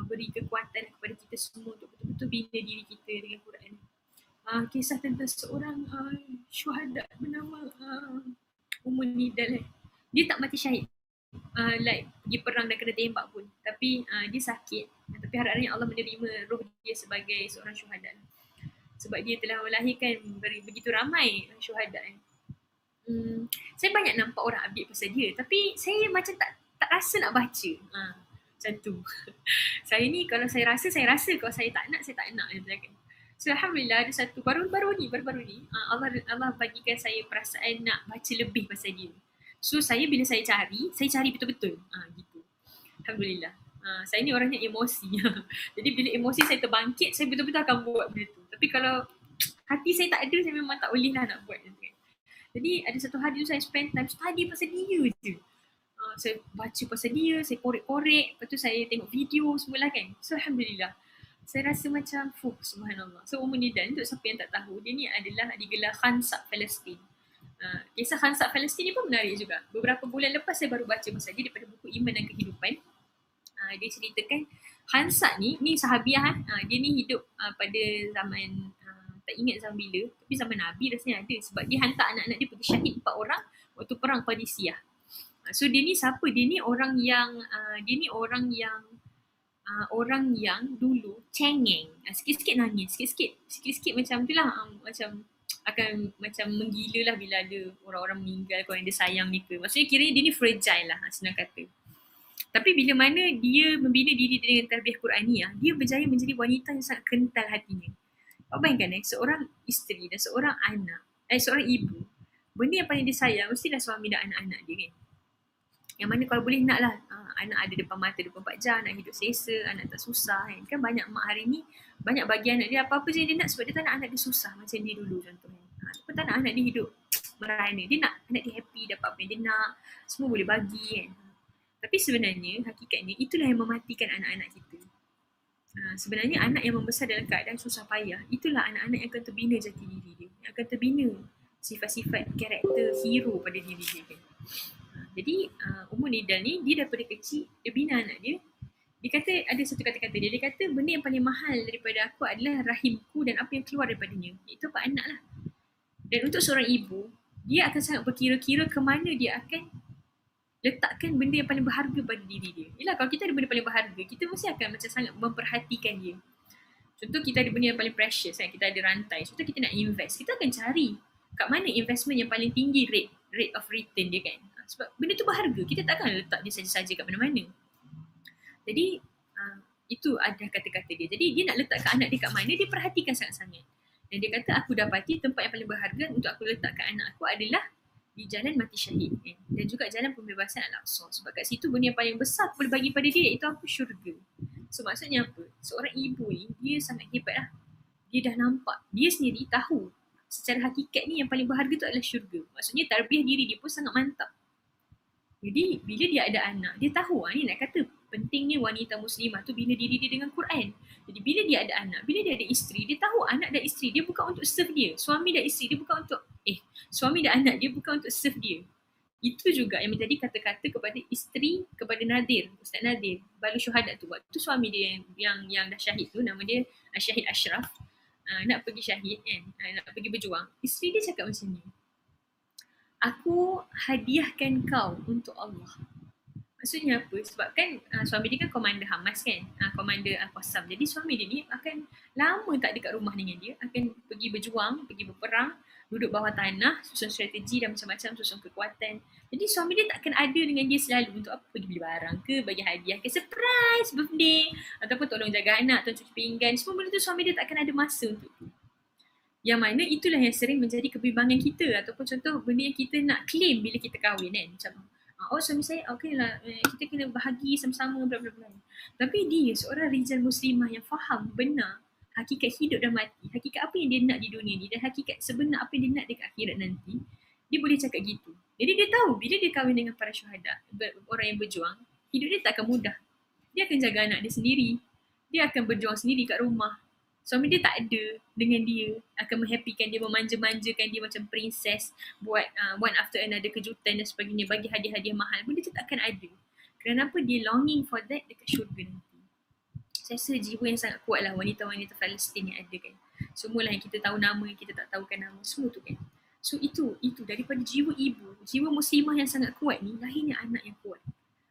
beri kekuatan kepada kita semua untuk betul-betul bina diri kita dengan Quran. Kisah tentang seorang syuhada bernama Ummu Nidal. Dia tak mati syahid. Pergi perang dan kena tembak pun. Tapi dia sakit. Tapi harap-harapnya Allah menerima roh dia sebagai seorang syuhada. Sebab dia telah melahirkan begitu ramai syuhada. Saya banyak nampak orang update pasal dia. Tapi saya macam tak rasa nak baca. Macam tu. Saya ni kalau saya rasa. Kalau saya tak nak, saya tak nak. So Alhamdulillah ada satu baru-baru ni Allah bagikan saya perasaan nak baca lebih pasal dia. So bila saya cari betul-betul. Gitu. Alhamdulillah. Saya ni orangnya emosi. Jadi bila emosi saya terbangkit, saya betul-betul akan buat benda tu. Tapi kalau hati saya tak ada, saya memang tak boleh lah nak buat. Jadi ada satu hari tu saya spend time study pasal dia je. saya baca pasal dia, saya korek-korek, lepas tu saya tengok video semualah kan. So Alhamdulillah. Saya rasa macam subhanallah. So Nidal, untuk siapa yang tak tahu, dia ni adalah digelar Khansak Palestin. Kisah Khansak Palestin ni pun menarik juga. Beberapa bulan lepas saya baru baca pasal dia daripada buku Iman dan Kehidupan. Dia ceritakan Khansak ni sahabiah. Dia ni hidup pada zaman tak ingat zaman bila, tapi zaman Nabi rasanya ada, sebab dia hantar anak-anak dia pergi syahid 4 orang waktu perang Qadisiyah. So dia ni siapa? Dia ni orang yang orang yang dulu cengeng, sikit-sikit nangis, sikit-sikit macam tu lah, macam akan macam menggila lah bila ada orang-orang meninggal, korang dia sayang mereka. Maksudnya kiranya dia ni fragile lah senang kata. Tapi bila mana dia membina diri dengan tarbiyah Qur'aniyah, dia berjaya menjadi wanita yang sangat kental hatinya. Bayangkan seorang isteri dan seorang anak, seorang ibu, benda yang paling dia sayang mestilah suami dan anak-anak dia kan. Yang mana kalau boleh nak lah anak ada depan mata 24 jam, anak hidup selesa, anak tak susah kan. Kan banyak mak hari ni, banyak bagi anak dia apa-apa je dia nak sebab dia tak nak anak dia susah macam dia dulu contohnya. Dia tak nak anak dia hidup merana, dia nak anak dia happy, dapat apa yang dia nak, semua boleh bagi kan. Tapi sebenarnya, hakikatnya itulah yang mematikan anak-anak kita. Sebenarnya anak yang membesar dalam keadaan susah payah, itulah anak-anak yang akan terbina jati diri dia, yang akan terbina sifat-sifat karakter hero pada diri dia kan. Jadi Nidal ni, dia daripada kecil dia bina anak dia. Dia kata, ada satu kata-kata dia kata benda yang paling mahal daripada aku adalah rahimku dan apa yang keluar daripadanya, itu apa anak lah. Dan untuk seorang ibu, dia akan sangat berkira-kira ke mana dia akan letakkan benda yang paling berharga pada diri dia. Yelah, kalau kita ada benda paling berharga, kita mesti akan macam sangat memperhatikan dia. Contoh kita ada benda yang paling precious kan, kita ada rantai, contoh kita nak invest, kita akan cari kat mana investment yang paling tinggi rate of return dia kan. Sebab benda tu berharga, kita takkan letak dia saja-saja kat mana-mana. Jadi itu ada kata-kata dia. Jadi dia nak letakkan anak dia kat mana, dia perhatikan sangat-sangat. Dan dia kata, aku dapati tempat yang paling berharga untuk aku letakkan anak aku adalah di jalan mati syahid kan? Dan juga jalan pembebasan Al-Aqsa. Sebab kat situ benda yang paling besar boleh bagi pada dia, itu apa? Syurga. So maksudnya apa? Seorang ibu ni, dia sangat hebat lah. Dia dah nampak, dia sendiri tahu secara hakikat ni yang paling berharga tu adalah syurga. Maksudnya tarbiyah diri dia pun sangat mantap. Jadi bila dia ada anak, dia tahu ni nak kata pentingnya wanita muslimah tu bina diri dia dengan Quran. Jadi bila dia ada anak, bila dia ada isteri, dia tahu anak dan isteri dia bukan untuk serve dia. Suami dan isteri dia bukan untuk suami dan anak dia bukan untuk serve dia. Itu juga yang menjadi kata-kata kepada isteri, kepada Nadir, Ustaz Nadir, Balu Syuhada tu. Waktu suami dia yang dah syahid tu, nama dia Syahid Ashraf, nak pergi syahid kan, nak pergi berjuang. Isteri dia cakap macam ni, aku hadiahkan kau untuk Allah. Maksudnya apa? Sebab kan suami dia kan komander Hamas kan, komander Al-Qassam. Jadi suami dia ni akan lama tak dekat rumah dengan dia, akan pergi berjuang, pergi berperang, duduk bawah tanah, susun strategi dan macam-macam, susun kekuatan. Jadi suami dia takkan ada dengan dia selalu untuk apa? Pergi beli barang ke, bagi hadiah ke, surprise birthday, ataupun tolong jaga anak, atau cuci pinggan. Semua benda tu suami dia takkan ada masa untuk tu. Yang mana itulah yang sering menjadi kebimbangan kita, ataupun contoh benda yang kita nak claim bila kita kahwin kan. Macam, suami saya, okay lah, kita kena bahagi sama-sama, bla bla bla. Tapi dia seorang rijal muslimah yang faham benar hakikat hidup dan mati, hakikat apa yang dia nak di dunia ni dan hakikat sebenar apa yang dia nak dekat akhirat nanti, dia boleh cakap gitu. Jadi dia tahu bila dia kahwin dengan para syuhada, orang yang berjuang, hidup dia tak akan mudah. Dia akan jaga anak dia sendiri, dia akan berjuang sendiri kat rumah. Suami dia tak ada dengan dia, akan menghappykan dia, memanja-manjakan dia macam princess, buat one after another kejutan dan sebagainya, bagi hadiah-hadiah mahal. Benda tu tak akan ada. Kenapa dia longing for that dekat syurga nanti. Saya rasa jiwa yang sangat kuat lah wanita-wanita Palestin yang ada kan. Semualah yang kita tahu nama, yang kita tak tahukan nama, semua tu kan. So itu daripada jiwa ibu, jiwa muslimah yang sangat kuat ni, lahirnya anak yang kuat.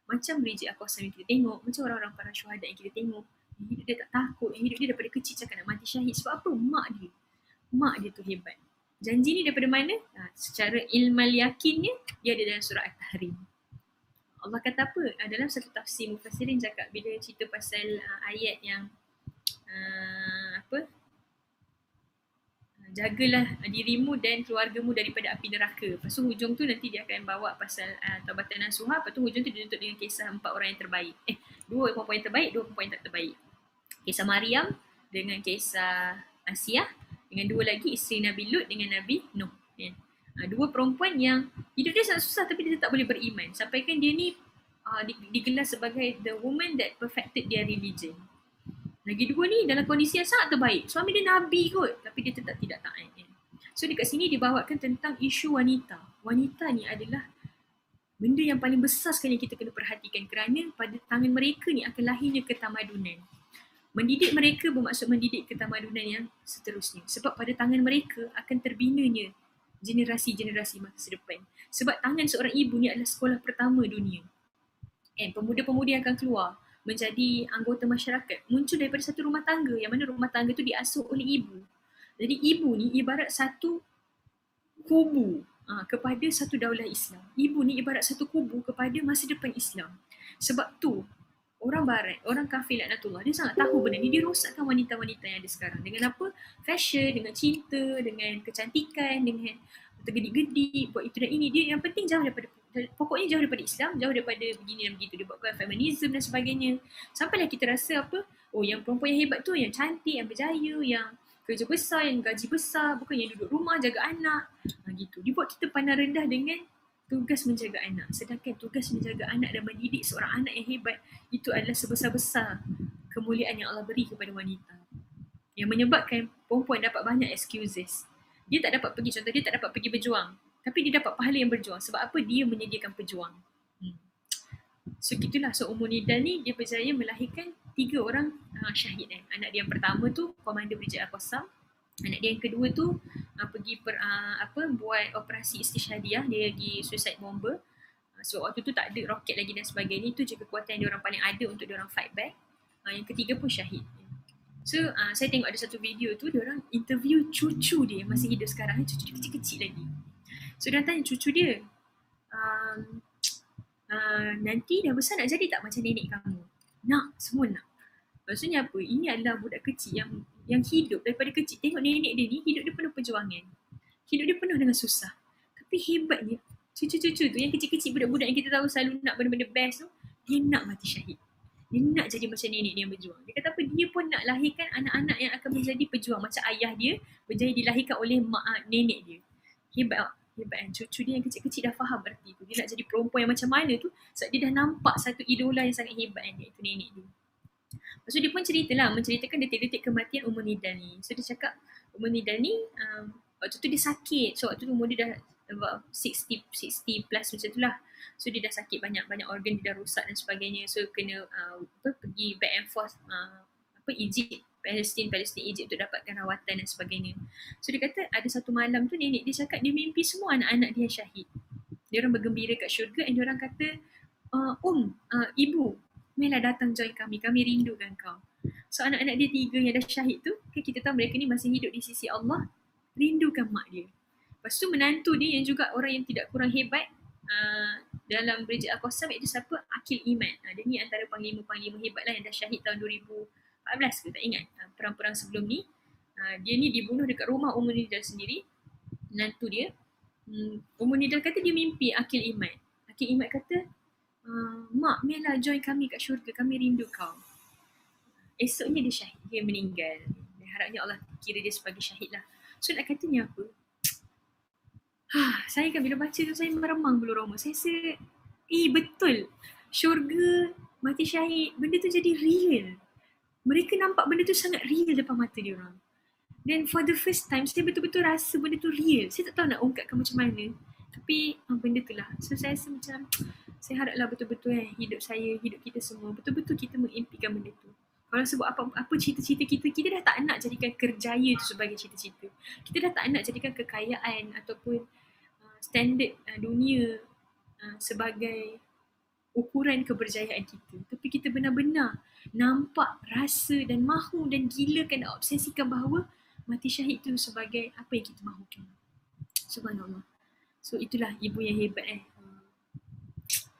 Macam Bridget Al-Qassam yang kita tengok, macam orang-orang para syuhada yang kita tengok. Hidup dia tak takut, hidup dia daripada kecil cakap nak mati syahid. Sebab apa? Mak dia tu hebat. Janji ni daripada mana? Secara ilmal yakinnya, dia ada dalam surah At-Tahrim. Allah kata apa? Dalam satu tafsir mufassirin cakap bila cerita pasal ayat yang jagalah dirimu dan keluargamu daripada api neraka. Lepas tu hujung tu nanti dia akan bawa pasal Taubatan Nasuha. Lepas tu hujung tu dia tutup dengan kisah 4 orang yang terbaik. 2 perempuan yang terbaik, 2 perempuan yang tak terbaik. Kisah Maryam dengan kisah Asiyah, dengan 2 lagi isteri Nabi Lut dengan Nabi Nuh. 2 perempuan yang hidup dia sangat susah tapi dia tak boleh beriman. Sampaikan dia ni digelar sebagai the woman that perfected their religion. Lagi dua ni dalam kondisi yang sangat terbaik. Suami dia Nabi kot, tapi dia tetap tidak taat. So dekat sini dibawakan tentang isu wanita. Wanita ni adalah benda yang paling besar sekali yang kita kena perhatikan, kerana pada tangan mereka ni akan lahirnya ketamadunan. Mendidik mereka bermaksud mendidik ketamadunan yang seterusnya. Sebab pada tangan mereka akan terbinanya generasi-generasi masa depan. Sebab tangan seorang ibu ni adalah sekolah pertama dunia. Pemuda-pemuda yang akan keluar menjadi anggota masyarakat muncul daripada satu rumah tangga, yang mana rumah tangga tu diasuh oleh ibu. Jadi ibu ni ibarat satu kubu kepada satu daulah Islam. Ibu ni ibarat satu kubu kepada masa depan Islam. Sebab tu orang barat, orang kafir laknatullah, dia sangat tahu benda ni. Dia rosakkan wanita-wanita yang ada sekarang. Dengan apa? Fashion, dengan cinta, dengan kecantikan, dengan tergedik-gedik, buat itu dan ini. Dia yang penting jauh daripada, pokoknya jauh daripada Islam, jauh daripada begini dan begitu. Dia buatkan feminism dan sebagainya. Sampailah kita rasa apa? Oh, yang perempuan yang hebat tu yang cantik, yang berjaya, yang kerja besar, yang gaji besar, bukan yang duduk rumah jaga anak. Gitu. Dia buat kita pandang rendah dengan tugas menjaga anak. Sedangkan tugas menjaga anak dan mendidik seorang anak yang hebat itu adalah sebesar-besar kemuliaan yang Allah beri kepada wanita. Yang menyebabkan perempuan dapat banyak excuses. Dia tak dapat pergi, contoh dia tak dapat pergi berjuang, tapi dia dapat pahala yang berjuang. Sebab apa? Dia menyediakan pejuang. So gitulah. So Ummu Nidal ni dia berjaya melahirkan 3 orang syahid. Anak dia yang pertama tu Komander Brigade Al-Qassam. Anak dia yang kedua tu pergi buat operasi istishhadiyah, dia lagi suicide bomber. So waktu tu tak ada roket lagi dan sebagainya. Itu je kekuatan dia orang paling ada untuk dia orang fight back. Yang ketiga pun syahid. So saya tengok ada satu video tu, dia orang interview cucu dia masih hidup sekarang, cucu dia kecil-kecil lagi. So dia tanya cucu dia, nanti dah besar nak jadi tak macam nenek kamu? Nak, semua nak. Maksudnya apa? Ini adalah budak kecil yang hidup daripada kecil. Tengok nenek dia ni, hidup dia penuh perjuangan. Hidup dia penuh dengan susah. Tapi hebatnya, cucu-cucu tu yang kecil-kecil, budak-budak yang kita tahu selalu nak benda-benda best tu, dia nak mati syahid. Dia nak jadi macam nenek dia yang berjuang. Dia kata apa? Dia pun nak lahirkan anak-anak yang akan menjadi pejuang. Macam ayah dia berjaya dilahirkan oleh nenek dia. Hebat tak? Hebat kan? Cucu dia yang kecil-kecil dah faham erti tu. Dia nak jadi perempuan yang macam mana tu sebab dia dah nampak satu idola yang sangat hebat kan, iaitu nenek dia. Lepas tu dia pun menceritakan detik-detik kematian Ummu Nidal ni. So dia cakap Ummu Nidal ni waktu tu dia sakit. So waktu tu umur dia dah about 60 plus macam tu lah. So dia dah sakit, banyak organ dia dah rosak dan sebagainya. So kena pergi back and forth Egypt, Palestin, Egypt untuk dapatkan rawatan dan sebagainya. So dia kata ada satu malam tu nenek dia cakap dia mimpi semua anak-anak dia syahid. Dia orang bergembira kat syurga dan dia orang kata, ibu, marilah datang join kami rindukan kau. So anak-anak dia 3 yang dah syahid tu, kita tahu mereka ni masih hidup di sisi Allah, rindukan mak dia. Lepas tu menantu dia yang juga orang yang tidak kurang hebat dalam Brigade Al-Qassam, iaitu siapa? Akil Iman. Dia ni antara panglima-panglima hebat lah yang dah syahid tahun 2014 ke, tak ingat. Perang-perang sebelum ni. Dia ni dibunuh dekat rumah Ummu Nidal sendiri, menantu dia. Ummu Nidal kata dia mimpi Akil Iman. Akil Iman kata, mak, marilah join kami kat syurga, kami rindu kau. Esoknya dia syahid, dia meninggal. Dan harapnya Allah kira dia sebagai syahid lah. So nak katanya apa? Saya kan bila baca tu saya meremang bulu roma. Saya rasa, betul. Syurga, mati syahid, benda tu jadi real. Mereka nampak benda tu sangat real depan mata dia orang. Dan for the first time, saya betul-betul rasa benda tu real. Saya tak tahu nak ungkapkan macam mana. Tapi benda tu lah. So saya rasa macam, saya haraplah betul-betul hidup saya, hidup kita semua, betul-betul kita mengimpikan benda tu. Kalau sebut apa cita-cita kita dah tak nak jadikan kerjaya tu sebagai cita-cita. Kita dah tak nak jadikan kekayaan ataupun standard dunia sebagai ukuran keberjayaan kita. Tapi kita benar-benar nampak, rasa dan mahu dan gilakan dan obsesikan bahawa mati syahid tu sebagai apa yang kita mahukan. Subhanallah. So itulah ibu yang hebat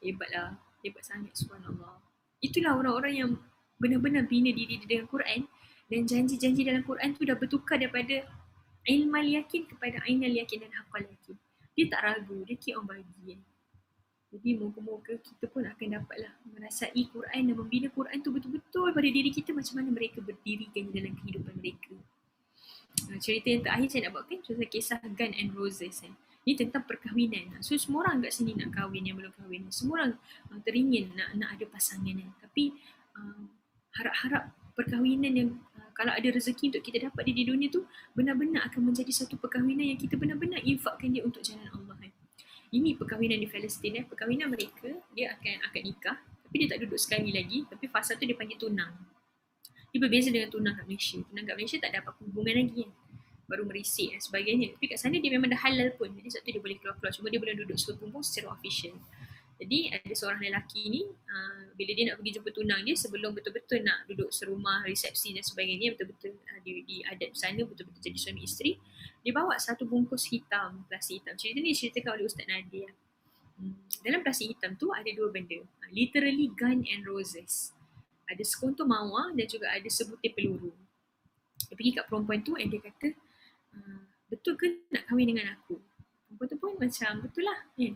Hebatlah. Hebat sangat, subhanallah. Itulah orang-orang yang benar-benar bina diri dengan Quran, dan janji-janji dalam Quran tu dah bertukar daripada ilmal yakin kepada ainal yakin dan haqqal yakin. Dia tak ragu, dia keep on bagi. Jadi moga-moga kita pun akan dapatlah merasai Quran dan membina Quran tu betul-betul pada diri kita macam mana mereka berdirikan dalam kehidupan mereka. Cerita yang terakhir saya nak buatkan, cerita kisah Gun and Roses. Ni tentang perkahwinan. So semua orang kat sini nak kahwin, yang belum kahwin. Semua orang teringin nak ada pasangan kan. Tapi harap-harap perkahwinan yang kalau ada rezeki untuk kita dapat di dunia tu benar-benar akan menjadi satu perkahwinan yang kita benar-benar infakkan dia untuk jalan Allah kan. Ini perkahwinan di Palestin perkahwinan mereka dia akan akad nikah tapi dia tak duduk sekali lagi, tapi fasa tu dia panggil tunang. Dia berbeza dengan tunang kat Malaysia. Tunang kat Malaysia tak ada apa hubungan lagi kan. Baru merisik dan sebagainya. Tapi kat sana dia memang dah halal pun. Jadi sebab tu dia boleh keluar-keluar. Cuma dia boleh duduk serumpun secara official. Jadi ada seorang lelaki ni bila dia nak pergi jumpa tunang dia, sebelum betul-betul nak duduk serumah, resepsi dan sebagainya, betul-betul di adat sana betul-betul jadi suami isteri, dia bawa satu bungkus hitam, plastik hitam. Cerita ni diceritakan oleh Ustaz Nadia. Dalam plastik hitam tu ada dua benda, literally gun and roses. Ada sekuntum mawar dan juga ada sebutir peluru. Dia pergi kat perempuan tu dan dia kata, betul ke nak kahwin dengan aku? Perempuan tu pun macam, betul lah kan.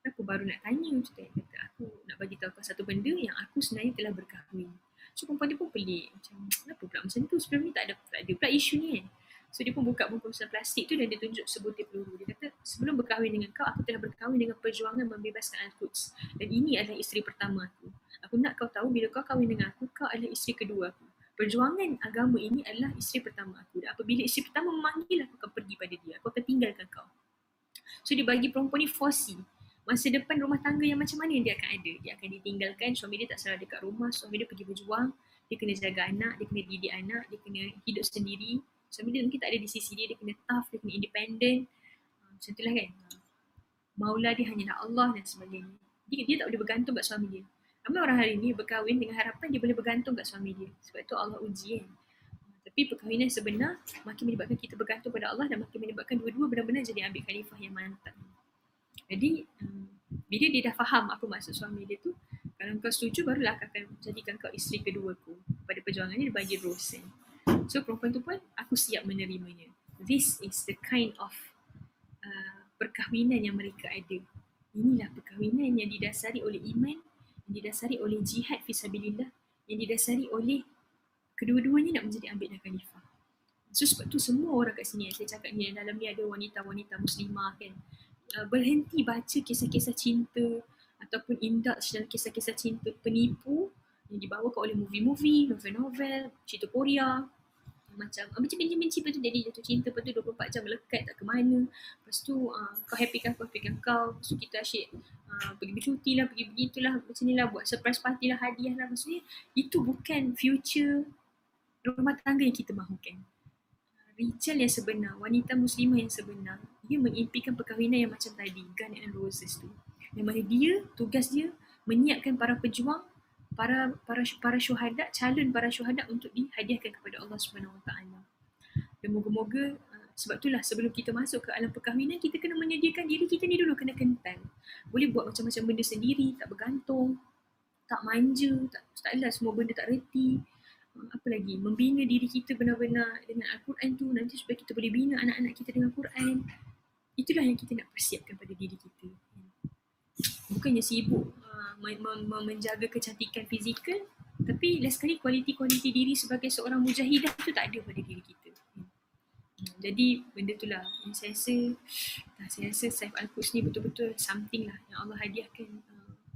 Aku baru nak tanya macam tu. Kata, aku nak bagi tahu kau satu benda yang aku sebenarnya telah berkahwin. So perempuan dia pun pelik. Macam, kenapa pula macam tu? Sebelum ni tak ada pula isu ni kan. So dia pun buka bungkusan plastik tu dan dia tunjuk sebutir peluru. Dia kata, sebelum berkahwin dengan kau, aku telah berkahwin dengan perjuangan membebaskan Al-Quds. Dan ini adalah isteri pertama aku. Aku nak kau tahu, bila kau kahwin dengan aku, kau adalah isteri kedua aku. Perjuangan agama ini adalah isteri pertama aku. Dan apabila isteri pertama memanggil, aku akan pergi pada dia. Aku akan tinggalkan kau. So dia bagi perempuan ni fosi. Masa depan rumah tangga yang macam mana dia akan ada. Dia akan ditinggalkan, suami dia tak selalu dekat rumah, suami dia pergi berjuang, dia kena jaga anak, dia kena didik anak, dia kena hidup sendiri. Suami dia mungkin tak ada di sisi dia, dia kena tough, dia kena independent. Macam itulah kan. Maula dia hanyalah Allah dan sebagainya. Dia tak boleh bergantung kat suami dia. Ramai orang hari ni berkahwin dengan harapan dia boleh bergantung kat suami dia. Sebab itu Allah uji kan. Tapi perkahwinan sebenar makin menyebabkan kita bergantung pada Allah dan makin menyebabkan dua-dua benar-benar jadi ambil khalifah yang mantap. Jadi bila dia dah faham apa maksud suami dia tu, kalau kau setuju barulah aku akan jadikan kau isteri kedua aku. Pada perjuangan ni dia bagi rose kan. So perempuan tu pun aku siap menerimanya. This is the kind of perkahwinan yang mereka ada. Inilah perkahwinan yang didasari oleh iman, yang didasari oleh jihad fisabilillah, yang didasari oleh kedua-duanya nak menjadi ambil dan khalifah. So sebab tu semua orang kat sini, saya cakap ni dalam ni ada wanita-wanita muslimah kan, berhenti baca kisah-kisah cinta ataupun indulge dalam kisah-kisah cinta penipu yang dibawakan oleh movie-movie, novel-novel, cerita Korea. Macam benci-benci lepas tu jadi jatuh cinta, lepas tu 24 jam melekat tak ke mana. Lepas tu kau happykan kau. Lepas tu kita asyik pergi bercuti lah, pergi begitulah, macam ni lah, buat surprise party lah, hadiah lah. Maksudnya itu bukan future rumah tangga yang kita mahukan. Rijal yang sebenar, wanita muslimah yang sebenar, dia mengimpikan perkahwinan yang macam tadi, gun and roses tu. Yang mana dia, tugas dia menyiapkan para pejuang, para syuhada, calon para syuhada untuk dihadiahkan kepada Allah Subhanahu Wa Taala. Dan moga-moga sebab itulah sebelum kita masuk ke alam perkahwinan, kita kena menyediakan diri kita ni dulu, kena kental. Boleh buat macam-macam benda sendiri, tak bergantung, tak manja, taklah semua benda tak reti. Apa lagi, membina diri kita benar-benar dengan Al-Quran tu, nanti supaya kita boleh bina anak-anak kita dengan Quran. Itulah yang kita nak persiapkan pada diri kita. Bukannya sibuk menjaga kecantikan fizikal, tapi last sekali kualiti diri sebagai seorang mujahidah tu tak ada pada diri kita. Jadi benda tu lah yang saya rasa Saif Al-Quds ni betul-betul something lah yang Allah hadiahkan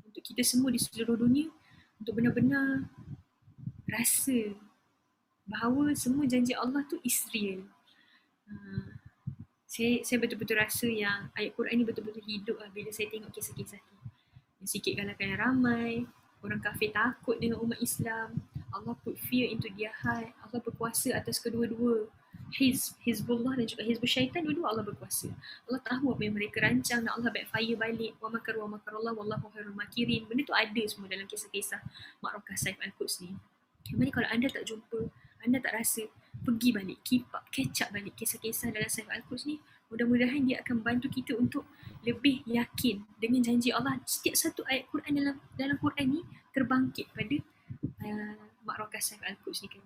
untuk kita semua di seluruh dunia, untuk benar-benar rasa bahawa semua janji Allah tu is real. Saya betul-betul rasa yang ayat Quran ni betul-betul hidup lah bila saya tengok kisah-kisah tu. Sikit galakkan yang ramai, orang kafir takut dengan umat Islam, Allah put fear into their heart, Allah berkuasa atas kedua-dua. Hizbullah dan juga Hizbul Syaitan, dua-dua Allah berkuasa. Allah tahu apa yang mereka rancang dan Allah backfire balik. Wa makarullah wallahu khairul makirin. Benda tu ada semua dalam kisah-kisah Ma'rakah Saif Al-Quds ni. Yang mana kalau anda tak jumpa, anda tak rasa, pergi balik, keep up, catch up balik kisah-kisah dalam Saif Al-Quds ni. Mudah-mudahan dia akan bantu kita untuk lebih yakin dengan janji Allah. Setiap satu ayat Quran dalam Quran ni terbangkit pada Ma'rakah Saif Al-Quds ni kan.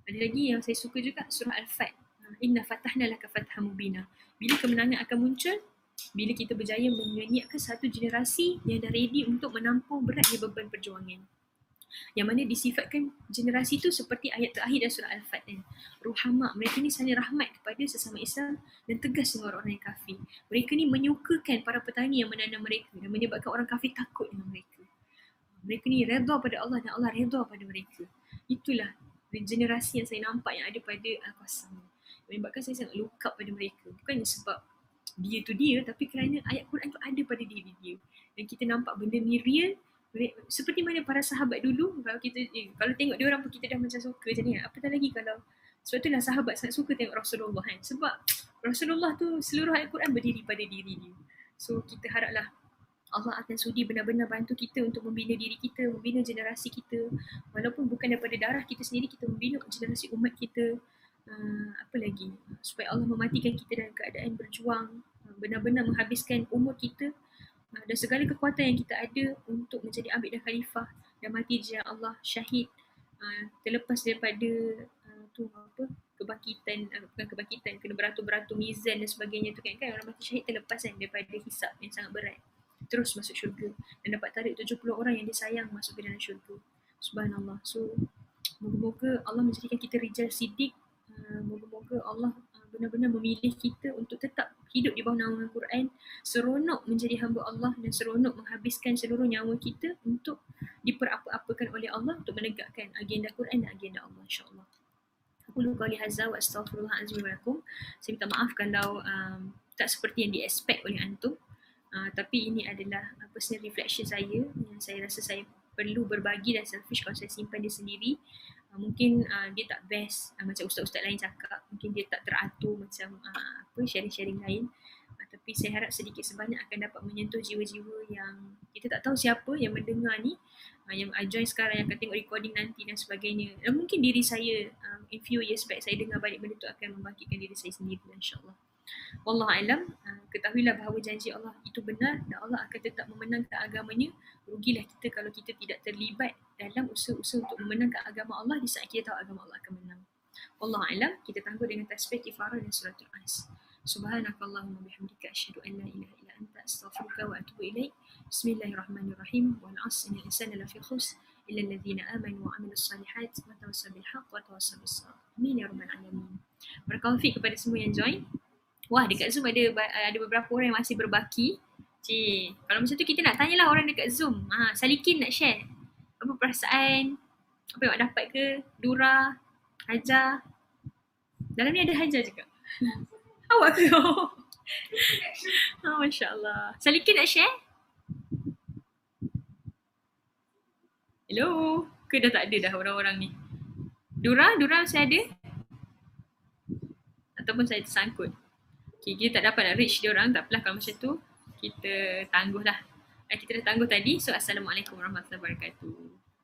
Ada lagi yang saya suka juga, surah Al-Fat. Inna fatahna laka fatham mubina. Bila kemenangan akan muncul, bila kita berjaya menyiapkan satu generasi yang dah ready untuk menampung beratnya beban perjuangan. Yang mana disifatkan generasi tu seperti ayat terakhir dalam surah Al-Fat kan. ruhama. Mereka ni saling rahmat kepada sesama Islam dan tegas dengan orang-orang yang kafir. Mereka ni menyukakan para petani yang menanam mereka dan menyebabkan orang kafir takut dengan mereka. Mereka ni redha pada Allah dan Allah redha pada mereka. Itulah generasi yang saya nampak yang ada pada Al-Qasam. Menyebabkan saya sangat look up pada mereka. Bukannya sebab dia tu dia, tapi kerana ayat Quran tu ada pada diri dia. Dan kita nampak benda ni real. Seperti mana para sahabat dulu, kalau kita kalau tengok dia orang pun kita dah macam suka macam ni. Apatah lagi kalau, sebab itulah sahabat sangat suka tengok Rasulullah kan. Sebab Rasulullah tu seluruh ayat Quran berdiri pada diri dia. So kita haraplah Allah akan sudi benar-benar bantu kita untuk membina diri kita, membina generasi kita. Walaupun bukan daripada darah kita sendiri, kita membina generasi umat kita. Apa lagi? Supaya Allah mematikan kita dalam keadaan berjuang, benar-benar menghabiskan umur kita dan segala kekuatan yang kita ada untuk menjadi abid dan khalifah dan mati di jalan Allah, syahid, terlepas daripada kebangkitan, bukan kebangkitan, kena beratur-beratur mizan dan sebagainya tu kan orang mati syahid terlepas kan daripada hisab yang sangat berat, terus masuk syurga dan dapat tarik 70 orang yang dia sayang masuk ke dalam syurga. Subhanallah. So moga-moga Allah menjadikan kita rijal siddiq. Moga-moga Allah benar-benar memilih kita untuk tetap hidup di bawah naungan Quran, seronok menjadi hamba Allah dan seronok menghabiskan seluruh nyawa kita untuk diperapa-apakan oleh Allah untuk menegakkan agenda Quran dan agenda Allah, insya-Allah. Aku lupa hadza wa astaghfirullahalazim wa lakum. Saya minta maaf kalau tak seperti yang di-expect oleh antum. Tapi ini adalah personal reflection saya yang saya rasa saya perlu berbagi dan selfish kalau saya simpan dia sendiri. Mungkin dia tak best macam ustaz-ustaz lain cakap, mungkin dia tak teratur macam sharing-sharing lain, tapi saya harap sedikit sebanyak akan dapat menyentuh jiwa-jiwa yang kita tak tahu siapa yang mendengar ni, yang join sekarang, yang akan tengok recording nanti dan sebagainya. Dan mungkin diri saya in few years back saya dengar balik benda tu akan membangkitkan diri saya sendiri, insya-Allah. Wallahu alam. Ketahuilah bahawa janji Allah itu benar dan Allah akan tetap memenangkan agamanya. Rugilah kita kalau kita tidak terlibat dalam usaha-usaha untuk memenangkan agama Allah di saat kita tahu agama Allah akan menang. Wallahu alam. Kita tangguh dengan tasbih kifarah dan suratul As. Subhanakallahumma bihamdika asyhadu an la ilaha illa anta astaghfiruka wa atubu ilaik. Bismillahirrahmanirrahim. Wal 'asri innal insana lafi khusr illa alladhina amanu wa 'amilus solihat wa tawassaw bil haqq wa tawassaw bis sabr. Amin ya rabbal alamin. Barakallahu fiik kepada semua yang join. Wah, dekat Zoom ada beberapa orang yang masih berbaki. Kalau macam tu kita nak tanyalah orang dekat Zoom. Salikin nak share. Apa perasaan? Apa yang awak dapat ke? Dura, Hajar. Dalam ni ada Hajar juga. Awak ke? Masya Allah. Salikin nak share? Hello? Ke dah tak ada dah orang-orang ni? Dura masih ada? Ataupun saya tersangkut? Okay, kita tak dapat nak reach dia orang. Tak apalah kalau macam tu kita tangguh lah. Kita dah tangguh tadi. So assalamualaikum warahmatullahi wabarakatuh.